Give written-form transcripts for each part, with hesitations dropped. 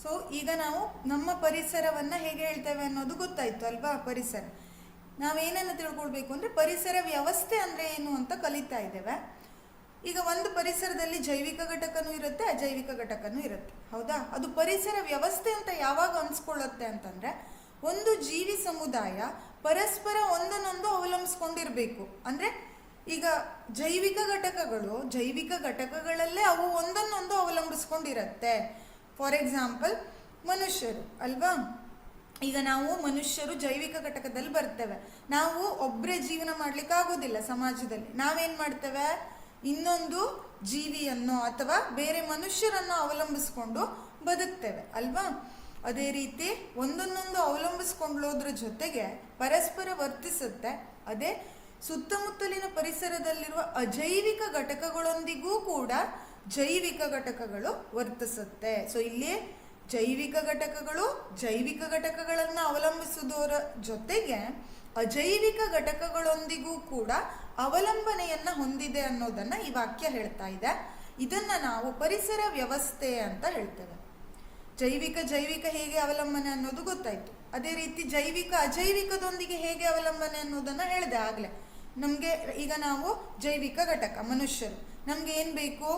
So ಈಗ ನಾವು ನಮ್ಮ ಪರಿಸರವನ್ನು ಹೇಗೆ ಹೇಳ್ತೇವೆ ಅನ್ನೋದು ಗೊತ್ತಾಯ್ತು ಅಲ್ವಾ. ಪರಿಸರ ನಾವೇನನ್ನು ತಿಳ್ಕೊಳ್ಬೇಕು ಅಂದರೆ ಪರಿಸರ ವ್ಯವಸ್ಥೆ ಅಂದರೆ ಏನು ಅಂತ ಕಲಿತಾ ಇದ್ದೇವೆ. ಈಗ ಒಂದು ಪರಿಸರದಲ್ಲಿ ಜೈವಿಕ ಘಟಕನೂ ಇರುತ್ತೆ, ಅಜೈವಿಕ ಘಟಕನೂ ಇರುತ್ತೆ, ಹೌದಾ. ಅದು ಪರಿಸರ ವ್ಯವಸ್ಥೆ ಅಂತ ಯಾವಾಗ ಅನ್ಸ್ಕೊಳ್ಳುತ್ತೆ ಅಂತಂದರೆ ಒಂದು ಜೀವಿ ಸಮುದಾಯ ಪರಸ್ಪರ ಒಂದನ್ನೊಂದು ಅವಲಂಬಿಸ್ಕೊಂಡಿರಬೇಕು. ಅಂದರೆ ಈಗ ಜೈವಿಕ ಘಟಕಗಳಲ್ಲೇ ಅವು ಒಂದನ್ನೊಂದು ಅವಲಂಬಿಸ್ಕೊಂಡಿರತ್ತೆ. ಫಾರ್ ಎಕ್ಸಾಂಪಲ್ ಮನುಷ್ಯರು ಅಲ್ವಾ. ಈಗ ನಾವು ಮನುಷ್ಯರು ಜೈವಿಕ ಘಟಕದಲ್ಲಿ ಬರ್ತೇವೆ. ನಾವು ಒಬ್ಬರೇ ಜೀವನ ಮಾಡ್ಲಿಕ್ಕೆ ಆಗೋದಿಲ್ಲ ಸಮಾಜದಲ್ಲಿ. ನಾವೇನು ಮಾಡ್ತೇವೆ, ಇನ್ನೊಂದು ಜೀವಿಯನ್ನು ಅಥವಾ ಬೇರೆ ಮನುಷ್ಯರನ್ನು ಅವಲಂಬಿಸ್ಕೊಂಡು ಬದುಕ್ತೇವೆ ಅಲ್ವಾ. ಅದೇ ರೀತಿ ಒಂದನ್ನೊಂದು ಅವಲಂಬಿಸ್ಕೊಂಡ್ಲೋದ್ರ ಜೊತೆಗೆ ಪರಸ್ಪರ ವರ್ತಿಸುತ್ತೆ. ಅದೇ ಸುತ್ತಮುತ್ತಲಿನ ಪರಿಸರದಲ್ಲಿರುವ ಅಜೈವಿಕ ಘಟಕಗಳೊಂದಿಗೂ ಕೂಡ ಜೈವಿಕ ಘಟಕಗಳು ವರ್ತಿಸುತ್ತೆ. ಸೊ ಇಲ್ಲಿ ಜೈವಿಕ ಘಟಕಗಳನ್ನು ಅವಲಂಬಿಸುವುದರ ಜೊತೆಗೆ ಅಜೈವಿಕ ಘಟಕಗಳೊಂದಿಗೂ ಕೂಡ ಅವಲಂಬನೆಯನ್ನು ಹೊಂದಿದೆ ಅನ್ನೋದನ್ನು ಈ ವಾಕ್ಯ ಹೇಳ್ತಾ ಇದೆ. ಇದನ್ನು ನಾವು ಪರಿಸರ ವ್ಯವಸ್ಥೆ ಅಂತ ಹೇಳ್ತೇವೆ. ಜೈವಿಕ ಹೇಗೆ ಅವಲಂಬನೆ ಅನ್ನೋದು ಗೊತ್ತಾಯಿತು. ಅದೇ ರೀತಿ ಅಜೈವಿಕದೊಂದಿಗೆ ಹೇಗೆ ಅವಲಂಬನೆ ಅನ್ನೋದನ್ನು ಹೇಳಿದೆ ಆಗಲೇ. ನಮಗೆ ಈಗ ನಾವು ಜೈವಿಕ ಘಟಕ ಮನುಷ್ಯರು, ನಮ್ಗೆ ಏನು ಬೇಕು,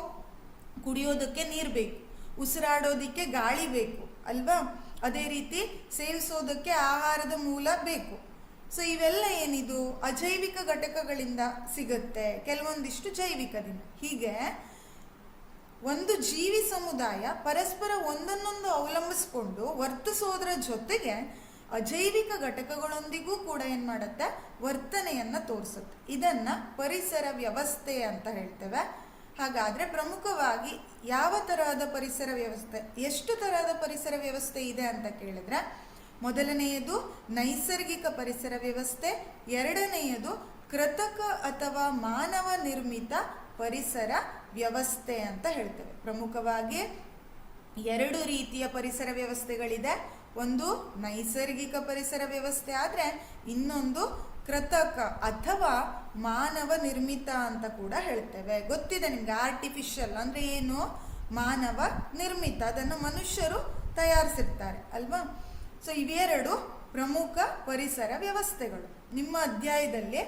ಕುಡಿಯೋದಕ್ಕೆ ನೀರು ಬೇಕು, ಉಸಿರಾಡೋದಕ್ಕೆ ಗಾಳಿ ಬೇಕು ಅಲ್ವಾ. ಅದೇ ರೀತಿ ಸೇವಿಸೋದಕ್ಕೆ ಆಹಾರದ ಮೂಲ ಬೇಕು. ಸೊ ಇವೆಲ್ಲ ಏನಿದು ಅಜೈವಿಕ ಘಟಕಗಳಿಂದ ಸಿಗುತ್ತೆ, ಕೆಲವೊಂದಿಷ್ಟು ಜೈವಿಕದಿಂದ. ಹೀಗೆ ಒಂದು ಜೀವಿ ಸಮುದಾಯ ಪರಸ್ಪರ ಒಂದನ್ನೊಂದು ಅವಲಂಬಿಸ್ಕೊಂಡು ವರ್ತಿಸೋದ್ರ ಜೊತೆಗೆ ಅಜೈವಿಕ ಘಟಕಗಳೊಂದಿಗೂ ಕೂಡ ಏನು ಮಾಡುತ್ತೆ, ವರ್ತನೆಯನ್ನು ತೋರಿಸುತ್ತೆ. ಇದನ್ನು ಪರಿಸರ ವ್ಯವಸ್ಥೆ ಅಂತ ಹೇಳ್ತೇವೆ. ಹಾಗಾದರೆ ಪ್ರಮುಖವಾಗಿ ಯಾವ ತರಹದ ಪರಿಸರ ವ್ಯವಸ್ಥೆ, ಎಷ್ಟು ತರಹದ ಪರಿಸರ ವ್ಯವಸ್ಥೆ ಇದೆ ಅಂತ ಕೇಳಿದ್ರೆ, ಮೊದಲನೆಯದು ನೈಸರ್ಗಿಕ ಪರಿಸರ ವ್ಯವಸ್ಥೆ, ಎರಡನೆಯದು ಕೃತಕ ಅಥವಾ ಮಾನವ ನಿರ್ಮಿತ ಪರಿಸರ ವ್ಯವಸ್ಥೆ ಅಂತ ಹೇಳ್ತೇವೆ. ಪ್ರಮುಖವಾಗಿ ಎರಡು ರೀತಿಯ ಪರಿಸರ ವ್ಯವಸ್ಥೆಗಳಿದೆ. ಒಂದು ನೈಸರ್ಗಿಕ ಪರಿಸರ ವ್ಯವಸ್ಥೆ ಆದರೆ ಇನ್ನೊಂದು ಕೃತಕ ಅಥವಾ ಮಾನವ ನಿರ್ಮಿತ ಅಂತ ಕೂಡ ಹೇಳ್ತೇವೆ. ಗೊತ್ತಿದೆ ನಿಮಗೆ, ಆರ್ಟಿಫಿಷಿಯಲ್ ಅಂದರೆ ಏನು, ಮಾನವ ನಿರ್ಮಿತ, ಅದನ್ನು ಮನುಷ್ಯರು ತಯಾರಿಸಿರ್ತಾರೆ ಅಲ್ವಾ. ಸೊ ಇವೆರಡು ಪ್ರಮುಖ ಪರಿಸರ ವ್ಯವಸ್ಥೆಗಳು. ನಿಮ್ಮ ಅಧ್ಯಾಯದಲ್ಲಿ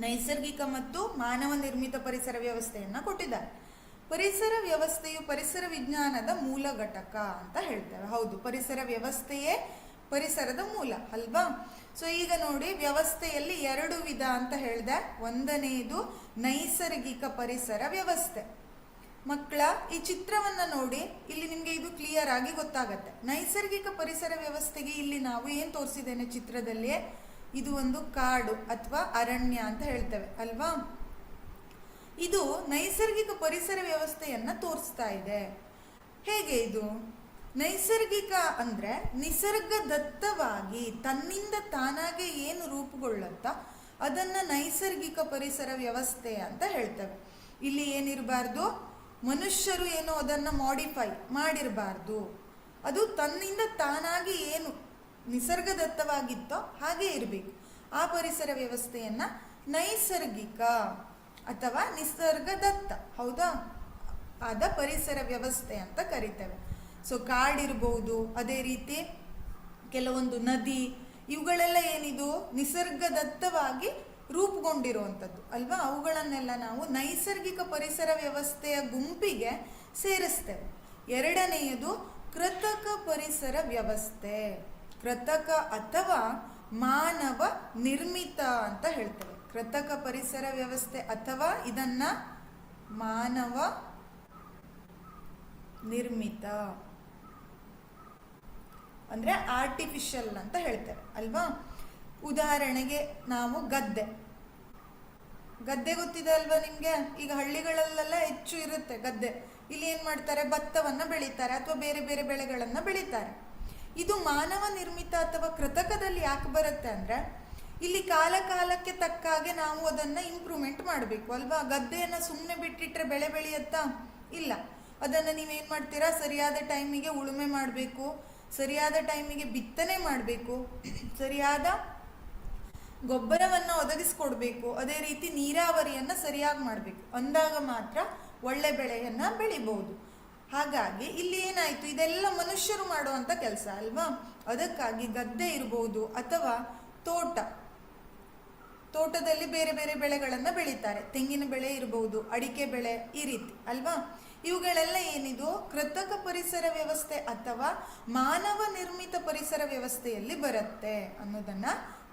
ನೈಸರ್ಗಿಕ ಮತ್ತು ಮಾನವ ನಿರ್ಮಿತ ಪರಿಸರ ವ್ಯವಸ್ಥೆಯನ್ನು ಕೊಟ್ಟಿದ್ದಾರೆ. ಪರಿಸರ ವ್ಯವಸ್ಥೆಯು ಪರಿಸರ ವಿಜ್ಞಾನದ ಮೂಲ ಘಟಕ ಅಂತ ಹೇಳ್ತೇವೆ. ಹೌದು, ಪರಿಸರ ವ್ಯವಸ್ಥೆಯೇ ಪರಿಸರದ ಮೂಲ ಅಲ್ವಾ. ಸೊ ಈಗ ನೋಡಿ, ವ್ಯವಸ್ಥೆಯಲ್ಲಿ ಎರಡು ವಿಧ ಅಂತ ಹೇಳಿದೆ. ಒಂದನೆಯದು ನೈಸರ್ಗಿಕ ಪರಿಸರ ವ್ಯವಸ್ಥೆ. ಮಕ್ಕಳ ಈ ಚಿತ್ರವನ್ನು ನೋಡಿ, ಇಲ್ಲಿ ನಿಮಗೆ ಇದು ಕ್ಲಿಯರ್ ಆಗಿ ಗೊತ್ತಾಗತ್ತೆ. ನೈಸರ್ಗಿಕ ಪರಿಸರ ವ್ಯವಸ್ಥೆಗೆ ಇಲ್ಲಿ ನಾವು ಏನು ತೋರಿಸಿದ್ದೇನೆ ಚಿತ್ರದಲ್ಲಿ, ಇದು ಒಂದು ಕಾಡು ಅಥವಾ ಅರಣ್ಯ ಅಂತ ಹೇಳ್ತೇವೆ ಅಲ್ವಾ. ಇದು ನೈಸರ್ಗಿಕ ಪರಿಸರ ವ್ಯವಸ್ಥೆಯನ್ನು ತೋರಿಸ್ತಾ ಇದೆ. ಹೇಗೆ ಇದು ನೈಸರ್ಗಿಕ ಅಂದರೆ ನಿಸರ್ಗದತ್ತವಾಗಿ ತನ್ನಿಂದ ತಾನಾಗೆ ಏನು ರೂಪುಗೊಳ್ಳುತ್ತಾ ಅದನ್ನು ನೈಸರ್ಗಿಕ ಪರಿಸರ ವ್ಯವಸ್ಥೆ ಅಂತ ಹೇಳ್ತೇವೆ. ಇಲ್ಲಿ ಏನಿರಬಾರ್ದು, ಮನುಷ್ಯರು ಏನು ಅದನ್ನು ಮಾಡಿಫೈ ಮಾಡಿರಬಾರ್ದು. ಅದು ತನ್ನಿಂದ ತಾನಾಗಿ ಏನು ನಿಸರ್ಗದತ್ತವಾಗಿತ್ತೋ ಹಾಗೆ ಇರಬೇಕು. ಆ ಪರಿಸರ ವ್ಯವಸ್ಥೆಯನ್ನು ನೈಸರ್ಗಿಕ ಅಥವಾ ನಿಸರ್ಗದತ್ತ, ಹೌದಾ, ಆದ ಪರಿಸರ ವ್ಯವಸ್ಥೆ ಅಂತ ಕರಿತೇವೆ. ಸೊ ಕಾಡಿರ್ಬೋದು, ಅದೇ ರೀತಿ ಕೆಲವೊಂದು ನದಿ, ಇವುಗಳೆಲ್ಲ ಏನಿದು ನಿಸರ್ಗದತ್ತವಾಗಿ ರೂಪುಗೊಂಡಿರುವಂಥದ್ದು ಅಲ್ವಾ. ಅವುಗಳನ್ನೆಲ್ಲ ನಾವು ನೈಸರ್ಗಿಕ ಪರಿಸರ ವ್ಯವಸ್ಥೆಯ ಗುಂಪಿಗೆ ಸೇರಿಸ್ತೇವೆ. ಎರಡನೆಯದು ಕೃತಕ ಪರಿಸರ ವ್ಯವಸ್ಥೆ. ಕೃತಕ ಅಥವಾ ಮಾನವ ನಿರ್ಮಿತ ಅಂತ ಹೇಳ್ತೇವೆ. ಕೃತಕ ಪರಿಸರ ವ್ಯವಸ್ಥೆ ಅಥವಾ ಇದನ್ನ ಮಾನವ ನಿರ್ಮಿತ ಅಂದರೆ ಆರ್ಟಿಫಿಷಿಯಲ್ ಅಂತ ಹೇಳ್ತೇವೆ ಅಲ್ವಾ. ಉದಾಹರಣೆಗೆ ನಾವು ಗದ್ದೆ ಗೊತ್ತಿದೆ ಅಲ್ವಾ ನಿಮಗೆ. ಈಗ ಹಳ್ಳಿಗಳಲ್ಲೆಲ್ಲ ಹೆಚ್ಚು ಇರುತ್ತೆ ಗದ್ದೆ. ಇಲ್ಲಿ ಏನು ಮಾಡ್ತಾರೆ, ಭತ್ತವನ್ನು ಬೆಳೀತಾರೆ ಅಥವಾ ಬೇರೆ ಬೇರೆ ಬೆಳೆಗಳನ್ನು ಬೆಳೀತಾರೆ. ಇದು ಮಾನವ ನಿರ್ಮಿತ ಅಥವಾ ಕೃತಕದಲ್ಲಿ ಯಾಕೆ ಬರುತ್ತೆ ಅಂದರೆ, ಇಲ್ಲಿ ಕಾಲಕ್ಕೆ ತಕ್ಕ ಹಾಗೆ ನಾವು ಅದನ್ನು ಇಂಪ್ರೂವ್ಮೆಂಟ್ ಮಾಡಬೇಕು ಅಲ್ವಾ. ಗದ್ದೆಯನ್ನು ಸುಮ್ಮನೆ ಬಿಟ್ಟಿಟ್ರೆ ಬೆಳೆ ಬೆಳೆಯುತ್ತಾ ಇಲ್ಲ. ಅದನ್ನು ನೀವೇನು ಮಾಡ್ತೀರಾ, ಸರಿಯಾದ ಟೈಮಿಗೆ ಉಳುಮೆ ಮಾಡಬೇಕು, ಸರಿಯಾದ ಟೈಮಿಗೆ ಬಿತ್ತನೆ ಮಾಡಬೇಕು, ಸರಿಯಾದ ಗೊಬ್ಬರವನ್ನು ಒದಗಿಸ್ಕೊಡ್ಬೇಕು, ಅದೇ ರೀತಿ ನೀರಾವರಿಯನ್ನು ಸರಿಯಾಗಿ ಮಾಡಬೇಕು. ಅಂದಾಗ ಮಾತ್ರ ಒಳ್ಳೆ ಬೆಳೆಯನ್ನು ಬೆಳಿಬಹುದು. ಹಾಗಾಗಿ ಇಲ್ಲಿ ಏನಾಯ್ತು, ಇದೆಲ್ಲ ಮನುಷ್ಯರು ಮಾಡುವಂತ ಕೆಲಸ ಅಲ್ವಾ. ಅದಕ್ಕಾಗಿ ಗದ್ದೆ ಇರಬಹುದು ಅಥವಾ ತೋಟದಲ್ಲಿ ಬೇರೆ ಬೇರೆ ಬೆಳೆಗಳನ್ನ ಬೆಳೀತಾರೆ. ತೆಂಗಿನ ಬೆಳೆ ಇರಬಹುದು, ಅಡಿಕೆ ಬೆಳೆ, ಈ ರೀತಿ ಅಲ್ವಾ. ಇವುಗಳೆಲ್ಲ ಏನಿದು ಕೃತಕ ಪರಿಸರ ವ್ಯವಸ್ಥೆ ಅಥವಾ ಮಾನವ ನಿರ್ಮಿತ ಪರಿಸರ ವ್ಯವಸ್ಥೆಯಲ್ಲಿ ಬರುತ್ತೆ ಅನ್ನೋದನ್ನ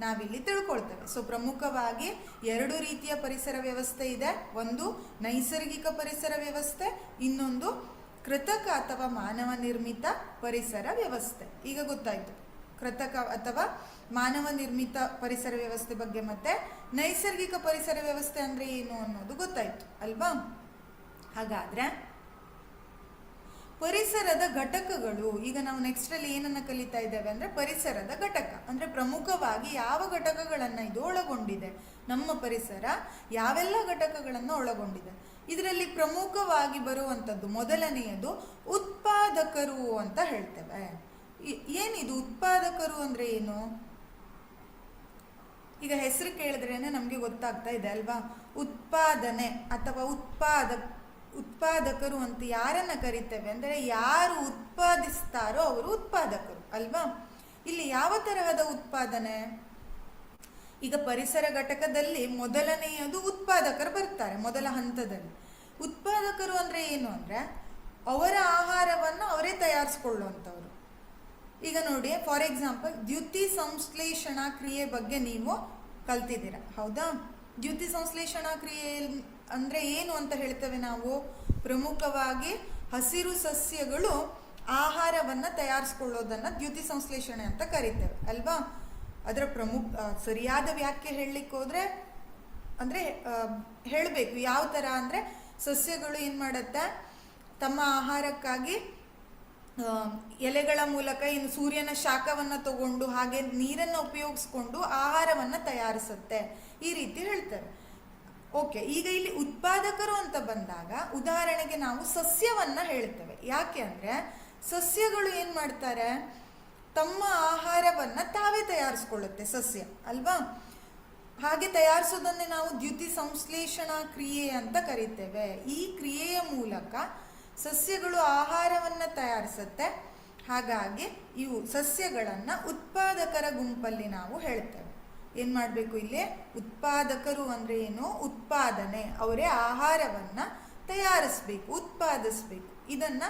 ನಾವಿಲ್ಲಿ ತಿಳ್ಕೊಳ್ತೇವೆ. ಸೊ ಪ್ರಮುಖವಾಗಿ 2 ರೀತಿಯ ಪರಿಸರ ವ್ಯವಸ್ಥೆ ಇದೆ. ಒಂದು ನೈಸರ್ಗಿಕ ಪರಿಸರ ವ್ಯವಸ್ಥೆ, ಇನ್ನೊಂದು ಕೃತಕ ಅಥವಾ ಮಾನವ ನಿರ್ಮಿತ ಪರಿಸರ ವ್ಯವಸ್ಥೆ. ಈಗ ಗೊತ್ತಾಯ್ತು ಕೃತಕ ಅಥವಾ ಮಾನವ ನಿರ್ಮಿತ ಪರಿಸರ ವ್ಯವಸ್ಥೆ ಬಗ್ಗೆ, ಮತ್ತೆ ನೈಸರ್ಗಿಕ ಪರಿಸರ ವ್ಯವಸ್ಥೆ ಅಂದ್ರೆ ಏನು ಅನ್ನೋದು ಗೊತ್ತಾಯ್ತು ಅಲ್ವಾ. ಹಾಗಾದ್ರೆ ಪರಿಸರದ ಘಟಕಗಳು, ಈಗ ನಾವು ನೆಕ್ಸ್ಟ್ ಅಲ್ಲಿ ಏನನ್ನ ಕಲಿತಾ ಇದ್ದೇವೆ ಅಂದ್ರೆ ಪರಿಸರದ ಘಟಕ ಅಂದ್ರೆ ಪ್ರಮುಖವಾಗಿ ಯಾವ ಘಟಕಗಳನ್ನ ಇದು ಒಳಗೊಂಡಿದೆ, ನಮ್ಮ ಪರಿಸರ ಯಾವೆಲ್ಲ ಘಟಕಗಳನ್ನ ಒಳಗೊಂಡಿದೆ. ಇದರಲ್ಲಿ ಪ್ರಮುಖವಾಗಿ ಬರುವಂಥದ್ದು ಮೊದಲನೆಯದು ಉತ್ಪಾದಕರು ಅಂತ ಹೇಳ್ತೇವೆ. ಏನಿದು ಉತ್ಪಾದಕರು ಅಂದ್ರೆ ಏನು? ಈಗ ಹೆಸರು ಕೇಳಿದ್ರೇನೆ ನಮ್ಗೆ ಗೊತ್ತಾಗ್ತಾ ಇದೆ ಅಲ್ವಾ. ಉತ್ಪಾದನೆ ಅಥವಾ ಉತ್ಪಾದಕರು ಅಂತ ಯಾರನ್ನ ಕರಿತೇವೆ ಅಂದ್ರೆ ಯಾರು ಉತ್ಪಾದಿಸ್ತಾರೋ ಅವರು ಉತ್ಪಾದಕರು ಅಲ್ವಾ. ಇಲ್ಲಿ ಯಾವ ತರಹದ ಉತ್ಪಾದನೆ? ಈಗ ಪರಿಸರ ಘಟಕದಲ್ಲಿ ಮೊದಲನೆಯದು ಉತ್ಪಾದಕರು ಬರ್ತಾರೆ. ಮೊದಲ ಹಂತದಲ್ಲಿ ಉತ್ಪಾದಕರು ಅಂದ್ರೆ ಏನು ಅಂದ್ರೆ ಅವರ ಆಹಾರವನ್ನು ಅವರೇ ತಯಾರಿಸ್ಕೊಳ್ಳುವಂಥವ್ರು. ಈಗ ನೋಡಿ, ಫಾರ್ ಎಕ್ಸಾಂಪಲ್ ದ್ಯುತಿ ಸಂಶ್ಲೇಷಣಾ ಕ್ರಿಯೆ ಬಗ್ಗೆ ನೀವು ಕಲ್ತಿದ್ದೀರಾ ಹೌದಾ. ದ್ಯುತಿ ಸಂಶ್ಲೇಷಣಾ ಕ್ರಿಯೆ ಅಂದ್ರೆ ಏನು ಅಂತ ಹೇಳ್ತೇವೆ ನಾವು. ಪ್ರಮುಖವಾಗಿ ಹಸಿರು ಸಸ್ಯಗಳು ಆಹಾರವನ್ನ ತಯಾರಿಸ್ಕೊಳ್ಳೋದನ್ನ ದ್ಯುತಿ ಸಂಶ್ಲೇಷಣೆ ಅಂತ ಕರಿತೇವೆ ಅಲ್ವಾ. ಅದರ ಸರಿಯಾದ ವ್ಯಾಖ್ಯೆ ಹೇಳಲಿಕ್ಕೆ ಹೋದ್ರೆ ಅಂದ್ರೆ ಹೇಳಬೇಕು ಯಾವ ತರ ಅಂದ್ರೆ ಸಸ್ಯಗಳು ಏನ್ ಮಾಡುತ್ತೆ, ತಮ್ಮ ಆಹಾರಕ್ಕಾಗಿ ಎಲೆಗಳ ಮೂಲಕ ಇನ್ನು ಸೂರ್ಯನ ಶಾಖವನ್ನ ತಗೊಂಡು ಹಾಗೆ ನೀರನ್ನು ಉಪಯೋಗಿಸ್ಕೊಂಡು ಆಹಾರವನ್ನ ತಯಾರಿಸುತ್ತೆ, ಈ ರೀತಿ ಹೇಳ್ತಾರೆ. ಓಕೆ, ಈಗ ಇಲ್ಲಿ ಉತ್ಪಾದಕರು ಅಂತ ಬಂದಾಗ ಉದಾಹರಣೆಗೆ ನಾವು ಸಸ್ಯವನ್ನ ಹೇಳ್ತೇವೆ. ಯಾಕೆ ಅಂದ್ರೆ ಸಸ್ಯಗಳು ಏನ್ ಮಾಡ್ತಾರೆ, ತಮ್ಮ ಆಹಾರವನ್ನ ತಾವೇ ತಯಾರಿಸ್ಕೊಳ್ಳುತ್ತೆ ಸಸ್ಯ ಅಲ್ವಾ. ಹಾಗೆ ತಯಾರಿಸೋದನ್ನೇ ನಾವು ದ್ಯುತಿ ಸಂಶ್ಲೇಷಣಾ ಕ್ರಿಯೆ ಅಂತ ಕರಿತೇವೆ. ಈ ಕ್ರಿಯೆಯ ಮೂಲಕ ಸಸ್ಯಗಳು ಆಹಾರವನ್ನ ತಯಾರಿಸುತ್ತೆ. ಹಾಗಾಗಿ ಇವು ಸಸ್ಯಗಳನ್ನ ಉತ್ಪಾದಕರ ಗುಂಪಲ್ಲಿ ನಾವು ಹೇಳ್ತೇವೆ. ಏನ್ ಮಾಡ್ಬೇಕು ಇಲ್ಲಿ, ಉತ್ಪಾದಕರು ಅಂದ್ರೆ ಏನು, ಉತ್ಪಾದನೆ, ಅವರೇ ಆಹಾರವನ್ನ ತಯಾರಿಸ್ಬೇಕು, ಉತ್ಪಾದಿಸ್ಬೇಕು. ಇದನ್ನ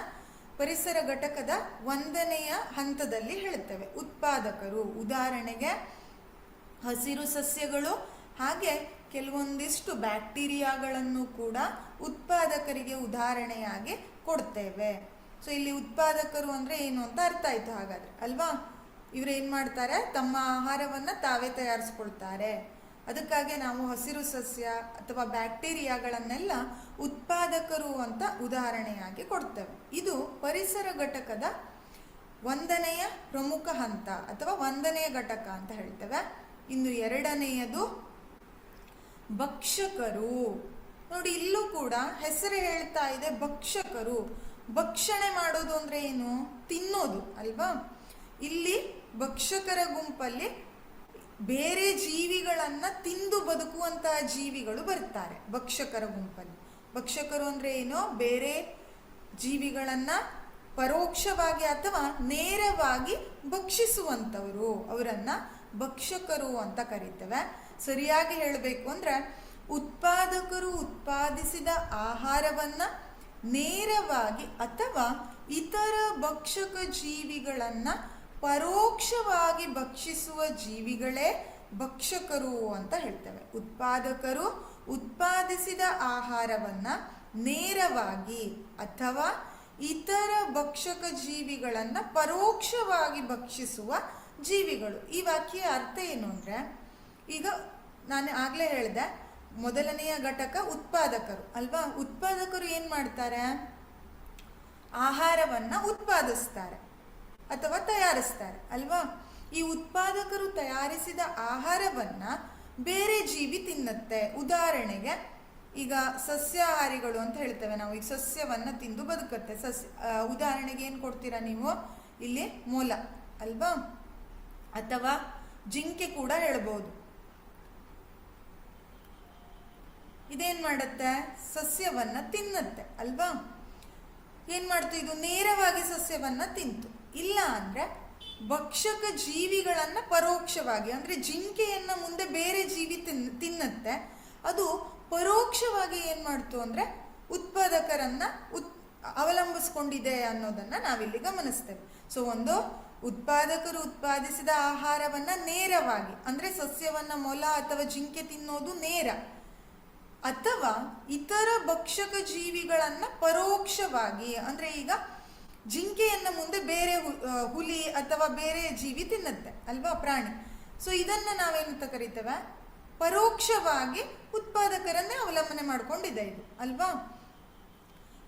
ಪರಿಸರ ಘಟಕದ 1ನೆಯ ಹಂತದಲ್ಲಿ ಹೇಳ್ತೇವೆ. ಉತ್ಪಾದಕರು ಉದಾಹರಣೆಗೆ ಹಸಿರು ಸಸ್ಯಗಳು ಹಾಗೆ ಕೆಲವೊಂದಿಷ್ಟು ಬ್ಯಾಕ್ಟೀರಿಯಾಗಳನ್ನು ಕೂಡ ಉತ್ಪಾದಕರಿಗೆ ಉದಾಹರಣೆಯಾಗಿ ಕೊಡ್ತೇವೆ. ಸೊ ಇಲ್ಲಿ ಉತ್ಪಾದಕರು ಅಂದ್ರೆ ಏನು ಅಂತ ಅರ್ಥ ಆಯ್ತು ಹಾಗಾದ್ರೆ ಅಲ್ವಾ. ಇವ್ರು ಏನ್ ಮಾಡ್ತಾರೆ, ತಮ್ಮ ಆಹಾರವನ್ನ ತಾವೇ ತಯಾರಿಸ್ಕೊಳ್ತಾರೆ. ಅದಕ್ಕಾಗಿ ನಾವು ಹಸಿರು ಸಸ್ಯ ಅಥವಾ ಬ್ಯಾಕ್ಟೀರಿಯಾಗಳನ್ನೆಲ್ಲ ಉತ್ಪಾದಕರು ಅಂತ ಉದಾಹರಣೆಯಾಗಿ ಕೊಡ್ತೇವೆ. ಇದು ಪರಿಸರ ಘಟಕದ 1ನೆಯ ಪ್ರಮುಖ ಹಂತ ಅಥವಾ 1ನೆಯ ಘಟಕ ಅಂತ ಹೇಳ್ತೇವೆ. ಇನ್ನು 2ನೆಯದು ಭಕ್ಷಕರು. ನೋಡಿ, ಇಲ್ಲೂ ಕೂಡ ಹೆಸರು ಹೇಳ್ತಾ ಇದೆ ಭಕ್ಷಕರು. ಭಕ್ಷಣೆ ಮಾಡೋದು ಅಂದ್ರೆ ಏನು, ತಿನ್ನೋದು ಅಲ್ವಾ. ಇಲ್ಲಿ ಭಕ್ಷಕರ ಗುಂಪಲ್ಲಿ ಬೇರೆ ಜೀವಿಗಳನ್ನ ತಿಂದು ಬದುಕುವಂತಹ ಜೀವಿಗಳು ಬರ್ತಾರೆ ಭಕ್ಷಕರ ಗುಂಪಲ್ಲಿ. ಭಕ್ಷಕರು ಅಂದ್ರೆ ಏನು, ಬೇರೆ ಜೀವಿಗಳನ್ನ ಪರೋಕ್ಷವಾಗಿ ಅಥವಾ ನೇರವಾಗಿ ಭಕ್ಷಿಸುವಂತವರು, ಅವರನ್ನ ಭಕ್ಷಕರು ಅಂತ ಕರೀತೇವೆ. ಸರಿಯಾಗಿ ಹೇಳಬೇಕು ಅಂದ್ರೆ ಉತ್ಪಾದಕರು ಉತ್ಪಾದಿಸಿದ ಆಹಾರವನ್ನ ನೇರವಾಗಿ ಅಥವಾ ಇತರ ಭಕ್ಷಕ ಜೀವಿಗಳನ್ನ ಪರೋಕ್ಷವಾಗಿ ಭಕ್ಷಿಸುವ ಜೀವಿಗಳೇ ಭಕ್ಷಕರು ಅಂತ ಹೇಳ್ತೇವೆ. ಉತ್ಪಾದಕರು ಉತ್ಪಾದಿಸಿದ ಆಹಾರವನ್ನ ನೇರವಾಗಿ ಅಥವಾ ಇತರ ಭಕ್ಷಕ ಜೀವಿಗಳನ್ನ ಪರೋಕ್ಷವಾಗಿ ಭಕ್ಷಿಸುವ ಜೀವಿಗಳು. ಈ ವಾಕ್ಯ ಅರ್ಥ ಏನು ಅಂದ್ರೆ, ಈಗ ನಾನು ಆಗ್ಲೇ ಹೇಳಿದೆ ಮೊದಲನೆಯ ಘಟಕ ಉತ್ಪಾದಕರು ಅಲ್ವಾ. ಉತ್ಪಾದಕರು ಏನ್ ಮಾಡ್ತಾರೆ, ಆಹಾರವನ್ನ ಉತ್ಪಾದಿಸ್ತಾರೆ ಅಥವಾ ತಯಾರಿಸ್ತಾರೆ ಅಲ್ವಾ. ಈ ಉತ್ಪಾದಕರು ತಯಾರಿಸಿದ ಆಹಾರವನ್ನ ಬೇರೆ ಜೀವಿ ತಿನ್ನುತ್ತೆ. ಉದಾಹರಣೆಗೆ ಈಗ ಸಸ್ಯಾಹಾರಿಗಳು ಅಂತ ಹೇಳ್ತೇವೆ ನಾವು. ಈಗ ಸಸ್ಯವನ್ನ ತಿಂದು ಬದುಕುತ್ತೆ ಉದಾಹರಣೆಗೆ ಏನ್ ಕೊಡ್ತೀರಾ ನೀವು ಇಲ್ಲಿ, ಮೊಲ ಅಲ್ವಾ, ಅಥವಾ ಜಿಂಕೆ ಕೂಡ ಹೇಳ್ಬೋದು. ಇದೇನ್ ಮಾಡುತ್ತೆ, ಸಸ್ಯವನ್ನ ತಿನ್ನುತ್ತೆ ಅಲ್ವಾ. ಏನ್ ಮಾಡ್ತು, ಇದು ನೇರವಾಗಿ ಸಸ್ಯವನ್ನ ತಿಂತು. ಇಲ್ಲ ಅಂದ್ರೆ ಭಕ್ಷಕ ಜೀವಿಗಳನ್ನ ಪರೋಕ್ಷವಾಗಿ, ಅಂದ್ರೆ ಜಿಂಕೆಯನ್ನ ಮುಂದೆ ಬೇರೆ ಜೀವಿ ತಿನ್ನತ್ತೆ, ಅದು ಪರೋಕ್ಷವಾಗಿ ಏನ್ ಮಾಡ್ತು ಅಂದ್ರೆ ಉತ್ಪಾದಕರನ್ನ ಅವಲಂಬಿಸ್ಕೊಂಡಿದೆ ಅನ್ನೋದನ್ನ ನಾವಿಲ್ಲಿ ಗಮನಿಸ್ತೇವೆ. ಸೊ ಒಂದು ಉತ್ಪಾದಕರು ಉತ್ಪಾದಿಸಿದ ಆಹಾರವನ್ನ ನೇರವಾಗಿ, ಅಂದ್ರೆ ಸಸ್ಯವನ್ನ ಮೊಲ ಅಥವಾ ಜಿಂಕೆ ತಿನ್ನೋದು ನೇರ, ಅಥವಾ ಇತರ ಭಕ್ಷಕ ಜೀವಿಗಳನ್ನ ಪರೋಕ್ಷವಾಗಿ, ಅಂದ್ರೆ ಈಗ ಜಿಂಕೆಯನ್ನ ಮುಂದೆ ಬೇರೆ ಹುಲಿ ಅಥವಾ ಬೇರೆ ಜೀವಿ ತಿನ್ನತ್ತೆ ಅಲ್ವಾ, ಪ್ರಾಣಿ. ಸೊ ಇದನ್ನ ನಾವೇನಂತ ಕರಿತೇವೆ, ಪರೋಕ್ಷವಾಗಿ ಉತ್ಪಾದಕರನ್ನೇ ಅವಲಂಬನೆ ಮಾಡ್ಕೊಂಡಿದೆ ಇದು ಅಲ್ವಾ.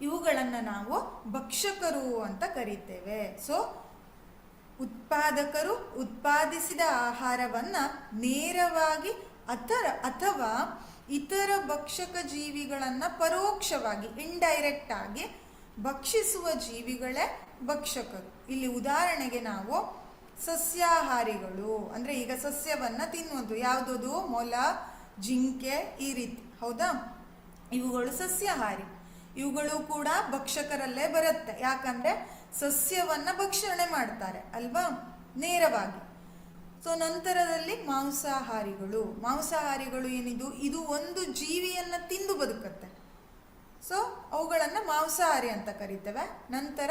ಇವುಗಳನ್ನ ನಾವು ಭಕ್ಷಕರು ಅಂತ ಕರಿತೇವೆ. ಸೊ ಉತ್ಪಾದಕರು ಉತ್ಪಾದಿಸಿದ ಆಹಾರವನ್ನ ನೇರವಾಗಿ ಅಥವಾ ಇತರ ಭಕ್ಷಕ ಜೀವಿಗಳನ್ನ ಪರೋಕ್ಷವಾಗಿ, ಇಂಡೈರೆಕ್ಟ್ ಆಗಿ ಭಕ್ಷಿಸುವ ಜೀವಿಗಳೇ ಭಕ್ಷಕರು. ಇಲ್ಲಿ ಉದಾಹರಣೆಗೆ ನಾವು ಸಸ್ಯಾಹಾರಿಗಳು, ಅಂದ್ರೆ ಈಗ ಸಸ್ಯವನ್ನ ತಿನ್ನುವುದು ಯಾವುದದು, ಮೊಲ, ಜಿಂಕೆ, ಈ ರೀತಿ, ಹೌದಾ, ಇವುಗಳು ಸಸ್ಯಾಹಾರಿ. ಇವುಗಳು ಕೂಡ ಭಕ್ಷಕರಲ್ಲೇ ಬರುತ್ತೆ, ಯಾಕಂದ್ರೆ ಸಸ್ಯವನ್ನ ಭಕ್ಷಣೆ ಮಾಡ್ತಾರೆ ಅಲ್ವಾ, ನೇರವಾಗಿ. ಸೊ ನಂತರದಲ್ಲಿ ಮಾಂಸಾಹಾರಿಗಳು ಏನಿದು, ಇದು ಒಂದು ಜೀವಿಯನ್ನ ತಿಂದು ಬದುಕತ್ತೆ. ಸೊ ಅವುಗಳನ್ನ ಮಾಂಸಾಹಾರಿ ಅಂತ ಕರಿತೇವೆ. ನಂತರ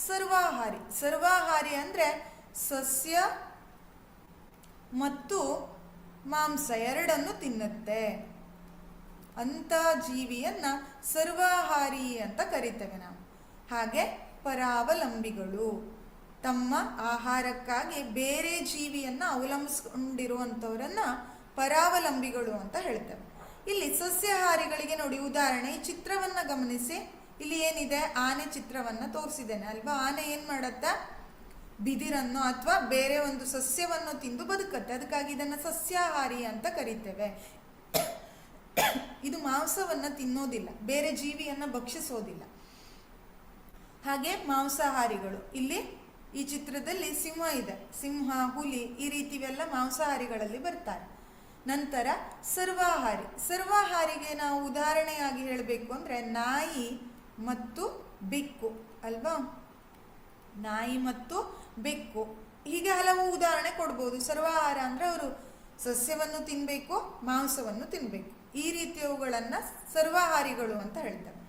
ಸರ್ವಾಹಾರಿ ಅಂದ್ರೆ ಸಸ್ಯ ಮತ್ತು ಮಾಂಸ ಎರಡನ್ನು ತಿನ್ನುತ್ತೆ ಅಂತ ಜೀವಿಯನ್ನ ಸರ್ವಾಹಾರಿ ಅಂತ ಕರಿತೇವೆ ನಾವು. ಹಾಗೆ ಪರಾವಲಂಬಿಗಳು, ತಮ್ಮ ಆಹಾರಕ್ಕಾಗಿ ಬೇರೆ ಜೀವಿಯನ್ನ ಅವಲಂಬಿಸ್ಕೊಂಡಿರುವಂಥವ್ರನ್ನ ಪರಾವಲಂಬಿಗಳು ಅಂತ ಹೇಳ್ತೇವೆ. ಇಲ್ಲಿ ಸಸ್ಯಾಹಾರಿಗಳಿಗೆ ನೋಡಿ ಉದಾಹರಣೆ, ಈ ಚಿತ್ರವನ್ನ ಗಮನಿಸಿ. ಇಲ್ಲಿ ಏನಿದೆ, ಆನೆ ಚಿತ್ರವನ್ನ ತೋರಿಸಿದ್ದೇನೆ ಅಲ್ವಾ. ಆನೆ ಏನ್ ಮಾಡತ್ತ, ಬಿದಿರನ್ನು ಅಥವಾ ಬೇರೆ ಒಂದು ಸಸ್ಯವನ್ನು ತಿಂದು ಬದುಕತ್ತೆ, ಅದಕ್ಕಾಗಿ ಇದನ್ನ ಸಸ್ಯಾಹಾರಿ ಅಂತ ಕರಿತೇವೆ. ಇದು ಮಾಂಸವನ್ನ ತಿನ್ನೋದಿಲ್ಲ, ಬೇರೆ ಜೀವಿಯನ್ನ ಭಕ್ಷಿಸೋದಿಲ್ಲ. ಹಾಗೆ ಮಾಂಸಾಹಾರಿಗಳು, ಇಲ್ಲಿ ಈ ಚಿತ್ರದಲ್ಲಿ ಸಿಂಹ ಇದೆ, ಸಿಂಹ, ಹುಲಿ, ಈ ರೀತಿವೆಲ್ಲ ಮಾಂಸಾಹಾರಿಗಳಲ್ಲಿ ಬರ್ತಾರೆ. ನಂತರ ಸರ್ವಾಹಾರಿಗೆ ನಾವು ಉದಾಹರಣೆಯಾಗಿ ಹೇಳಬೇಕು ಅಂದ್ರೆ ನಾಯಿ ಮತ್ತು ಬೆಕ್ಕು ಅಲ್ವಾ, ನಾಯಿ ಮತ್ತು ಬೆಕ್ಕು, ಹೀಗೆ ಹಲವು ಉದಾಹರಣೆ ಕೊಡ್ಬೋದು. ಸರ್ವಾಹಾರ ಅಂದ್ರೆ ಅವರು ಸಸ್ಯವನ್ನು ತಿನ್ಬೇಕು, ಮಾಂಸವನ್ನು ತಿನ್ಬೇಕು, ಈ ರೀತಿಯವುಗಳನ್ನ ಸರ್ವಾಹಾರಿಗಳು ಅಂತ ಹೇಳ್ತಾರೆ.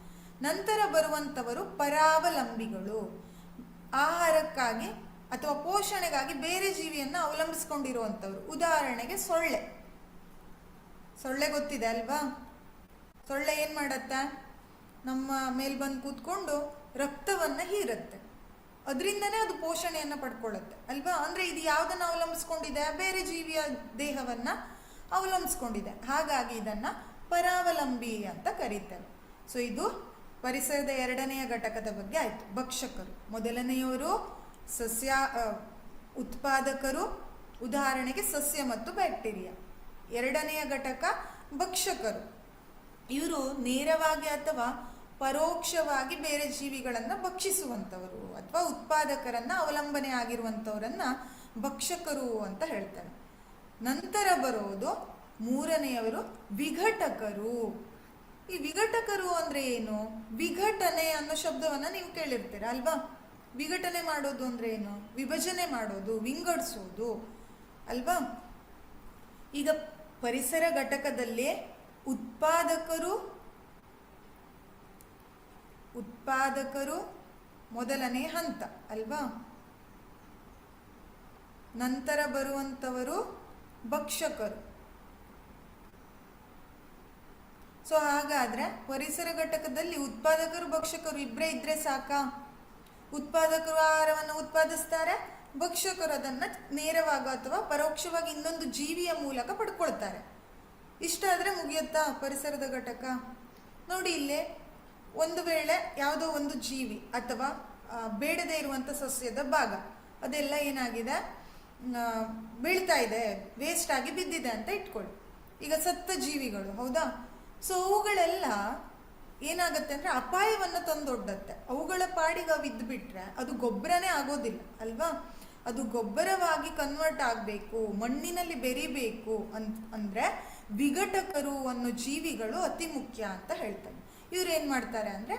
ನಂತರ ಬರುವಂಥವರು ಪರಾವಲಂಬಿಗಳು, ಆಹಾರಕ್ಕಾಗಿ ಅಥವಾ ಪೋಷಣೆಗಾಗಿ ಬೇರೆ ಜೀವಿಯನ್ನ ಅವಲಂಬಿಸ್ಕೊಂಡಿರುವಂಥವ್ರು. ಉದಾಹರಣೆಗೆ ಸೊಳ್ಳೆ ಗೊತ್ತಿದೆ ಅಲ್ವಾ. ಸೊಳ್ಳೆ ಏನ್ ಮಾಡತ್ತ, ನಮ್ಮ ಮೇಲ್ ಬಂದು ಕೂತ್ಕೊಂಡು ರಕ್ತವನ್ನ ಹೀರತ್ತೆ, ಅದರಿಂದನೇ ಅದು ಪೋಷಣೆಯನ್ನ ಪಡ್ಕೊಳ್ಳುತ್ತೆ ಅಲ್ವಾ. ಅಂದ್ರೆ ಇದು ಯಾವುದನ್ನ ಅವಲಂಬಿಸ್ಕೊಂಡಿದೆ, ಬೇರೆ ಜೀವಿಯ ದೇಹವನ್ನ ಅವಲಂಬಿಸ್ಕೊಂಡಿದೆ, ಹಾಗಾಗಿ ಇದನ್ನ ಪರಾವಲಂಬಿ ಅಂತ ಕರೀತೇವೆ. ಸೊ ಇದು ಪರಿಸರದ ಎರಡನೆಯ ಘಟಕದ ಬಗ್ಗೆ ಆಯ್ತು. ಭಕ್ಷಕರು, ಮೊದಲನೆಯವರು ಉತ್ಪಾದಕರು, ಉದಾಹರಣೆಗೆ ಸಸ್ಯ ಮತ್ತು ಬ್ಯಾಕ್ಟೀರಿಯಾ. ಎರಡನೆಯ ಘಟಕ ಭಕ್ಷಕರು, ಇವರು ನೇರವಾಗಿ ಅಥವಾ ಪರೋಕ್ಷವಾಗಿ ಬೇರೆ ಜೀವಿಗಳನ್ನ ಭಕ್ಷಿಸುವಂಥವರು ಅಥವಾ ಉತ್ಪಾದಕರನ್ನ ಅವಲಂಬನೆ ಆಗಿರುವಂಥವರನ್ನ ಭಕ್ಷಕರು ಅಂತ ಹೇಳ್ತಾರೆ. ನಂತರ ಬರೋದು ಮೂರನೆಯವರು ವಿಘಟಕರು. ಈ ವಿಘಟಕರು ಅಂದ್ರೆ ಏನು, ವಿಘಟನೆ ಅನ್ನೋ ಶಬ್ದವನ್ನ ನೀವು ಕೇಳಿರ್ತೀರ ಅಲ್ವಾ. ವಿಘಟನೆ ಮಾಡೋದು ಅಂದ್ರೆ ಏನು, ವಿಭಜನೆ ಮಾಡೋದು, ವಿಂಗಡಿಸೋದು ಅಲ್ವಾ. ಈಗ ಪರಿಸರ ಘಟಕದಲ್ಲಿ ಉತ್ಪಾದಕರು ಮೊದಲನೇ ಹಂತ ಅಲ್ವಾ. ನಂತರ ಬರುವಂತವರು ಭಕ್ಷಕರು. ಸೊ ಹಾಗಾದ್ರೆ ಪರಿಸರ ಘಟಕದಲ್ಲಿ ಉತ್ಪಾದಕರು ಭಕ್ಷಕರು ಇದ್ರೆ ಸಾಕಾ. ಉತ್ಪಾದಕರು ಆಹಾರವನ್ನು ಉತ್ಪಾದಿಸ್ತಾರೆ, ಭಕ್ಷಕರು ಅದನ್ನ ನೇರವಾಗಿ ಅಥವಾ ಪರೋಕ್ಷವಾಗಿ ಇನ್ನೊಂದು ಜೀವಿಯ ಮೂಲಕ ಪಡ್ಕೊಳ್ತಾರೆ. ಇಷ್ಟ ಆದ್ರೆ ಮುಗಿಯುತ್ತಾ ಪರಿಸರದ ಘಟಕ. ನೋಡಿ ಇಲ್ಲಿ, ಒಂದು ವೇಳೆ ಯಾವುದೋ ಒಂದು ಜೀವಿ ಅಥವಾ ಬೇಡದೇ ಇರುವಂತ ಸಸ್ಯದ ಭಾಗ ಅದೆಲ್ಲ ಏನಾಗಿದೆ, ಬೀಳ್ತಾ ಇದೆ, ವೇಸ್ಟ್ ಆಗಿ ಬಿದ್ದಿದೆ ಅಂತ ಇಟ್ಕೊಳ್ಳಿ. ಈಗ ಸತ್ತ ಜೀವಿಗಳು, ಹೌದಾ. ಸೊ ಅವುಗಳೆಲ್ಲ ಏನಾಗತ್ತೆ ಅಂದ್ರೆ ಅಪಾಯವನ್ನ ತಂದೊಡ್ಡತ್ತೆ. ಅವುಗಳ ಪಾಡಿಗೆ ಅವು ಇದ್ದು ಬಿಟ್ರೆ ಅದು ಗೊಬ್ಬರನೇ ಆಗೋದಿಲ್ಲ ಅಲ್ವಾ. ಅದು ಗೊಬ್ಬರವಾಗಿ ಕನ್ವರ್ಟ್ ಆಗಬೇಕು, ಮಣ್ಣಿನಲ್ಲಿ ಬೆರಿಬೇಕು ಅಂದ್ರೆ ವಿಘಟಕರು ಅನ್ನೋ ಜೀವಿಗಳು ಅತಿ ಮುಖ್ಯ ಅಂತ ಹೇಳ್ತಾರೆ. ಇವ್ರು ಏನ್ ಮಾಡ್ತಾರೆ ಅಂದ್ರೆ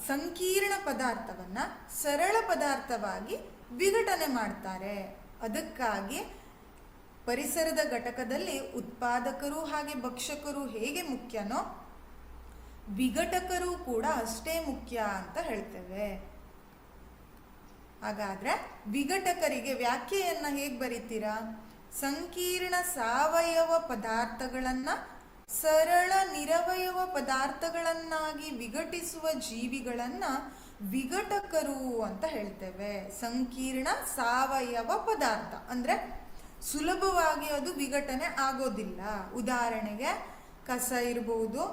ಸಂಕೀರ್ಣ ಪದಾರ್ಥವನ್ನ ಸರಳ ಪದಾರ್ಥವಾಗಿ ವಿಘಟನೆ ಮಾಡ್ತಾರೆ. ಅದಕ್ಕಾಗಿ ಪರಿಸರದ ಘಟಕದಲ್ಲಿ ಉತ್ಪಾದಕರು ಹಾಗೆ ಭಕ್ಷಕರು ಹೇಗೆ ಮುಖ್ಯನೋ ವಿಘಟಕರು ಕೂಡ ಅಷ್ಟೇ ಮುಖ್ಯ ಅಂತ ಹೇಳ್ತೇವೆ. ಹಾಗಾದ್ರೆ ವಿಘಟಕರಿಗೆ ವ್ಯಾಖ್ಯೆಯನ್ನ ಹೇಗೆ ಬರೀತೀರಾ? ಸಂಕೀರ್ಣ ಸಾವಯವ ಪದಾರ್ಥಗಳನ್ನ ಸರಳ ನಿರವಯವ ಪದಾರ್ಥಗಳನ್ನಾಗಿ ವಿಘಟಿಸುವ ಜೀವಿಗಳನ್ನ ವಿಘಟಕರು ಅಂತ ಹೇಳ್ತೇವೆ. ಸಂಕೀರ್ಣ ಸಾವಯವ ಪದಾರ್ಥ ಅಂದ್ರೆ ಸುಲಭವಾಗಿ ಅದು ವಿಘಟನೆ ಆಗೋದಿಲ್ಲ. ಉದಾಹರಣೆಗೆ ಕಸ ಇರಬಹುದು,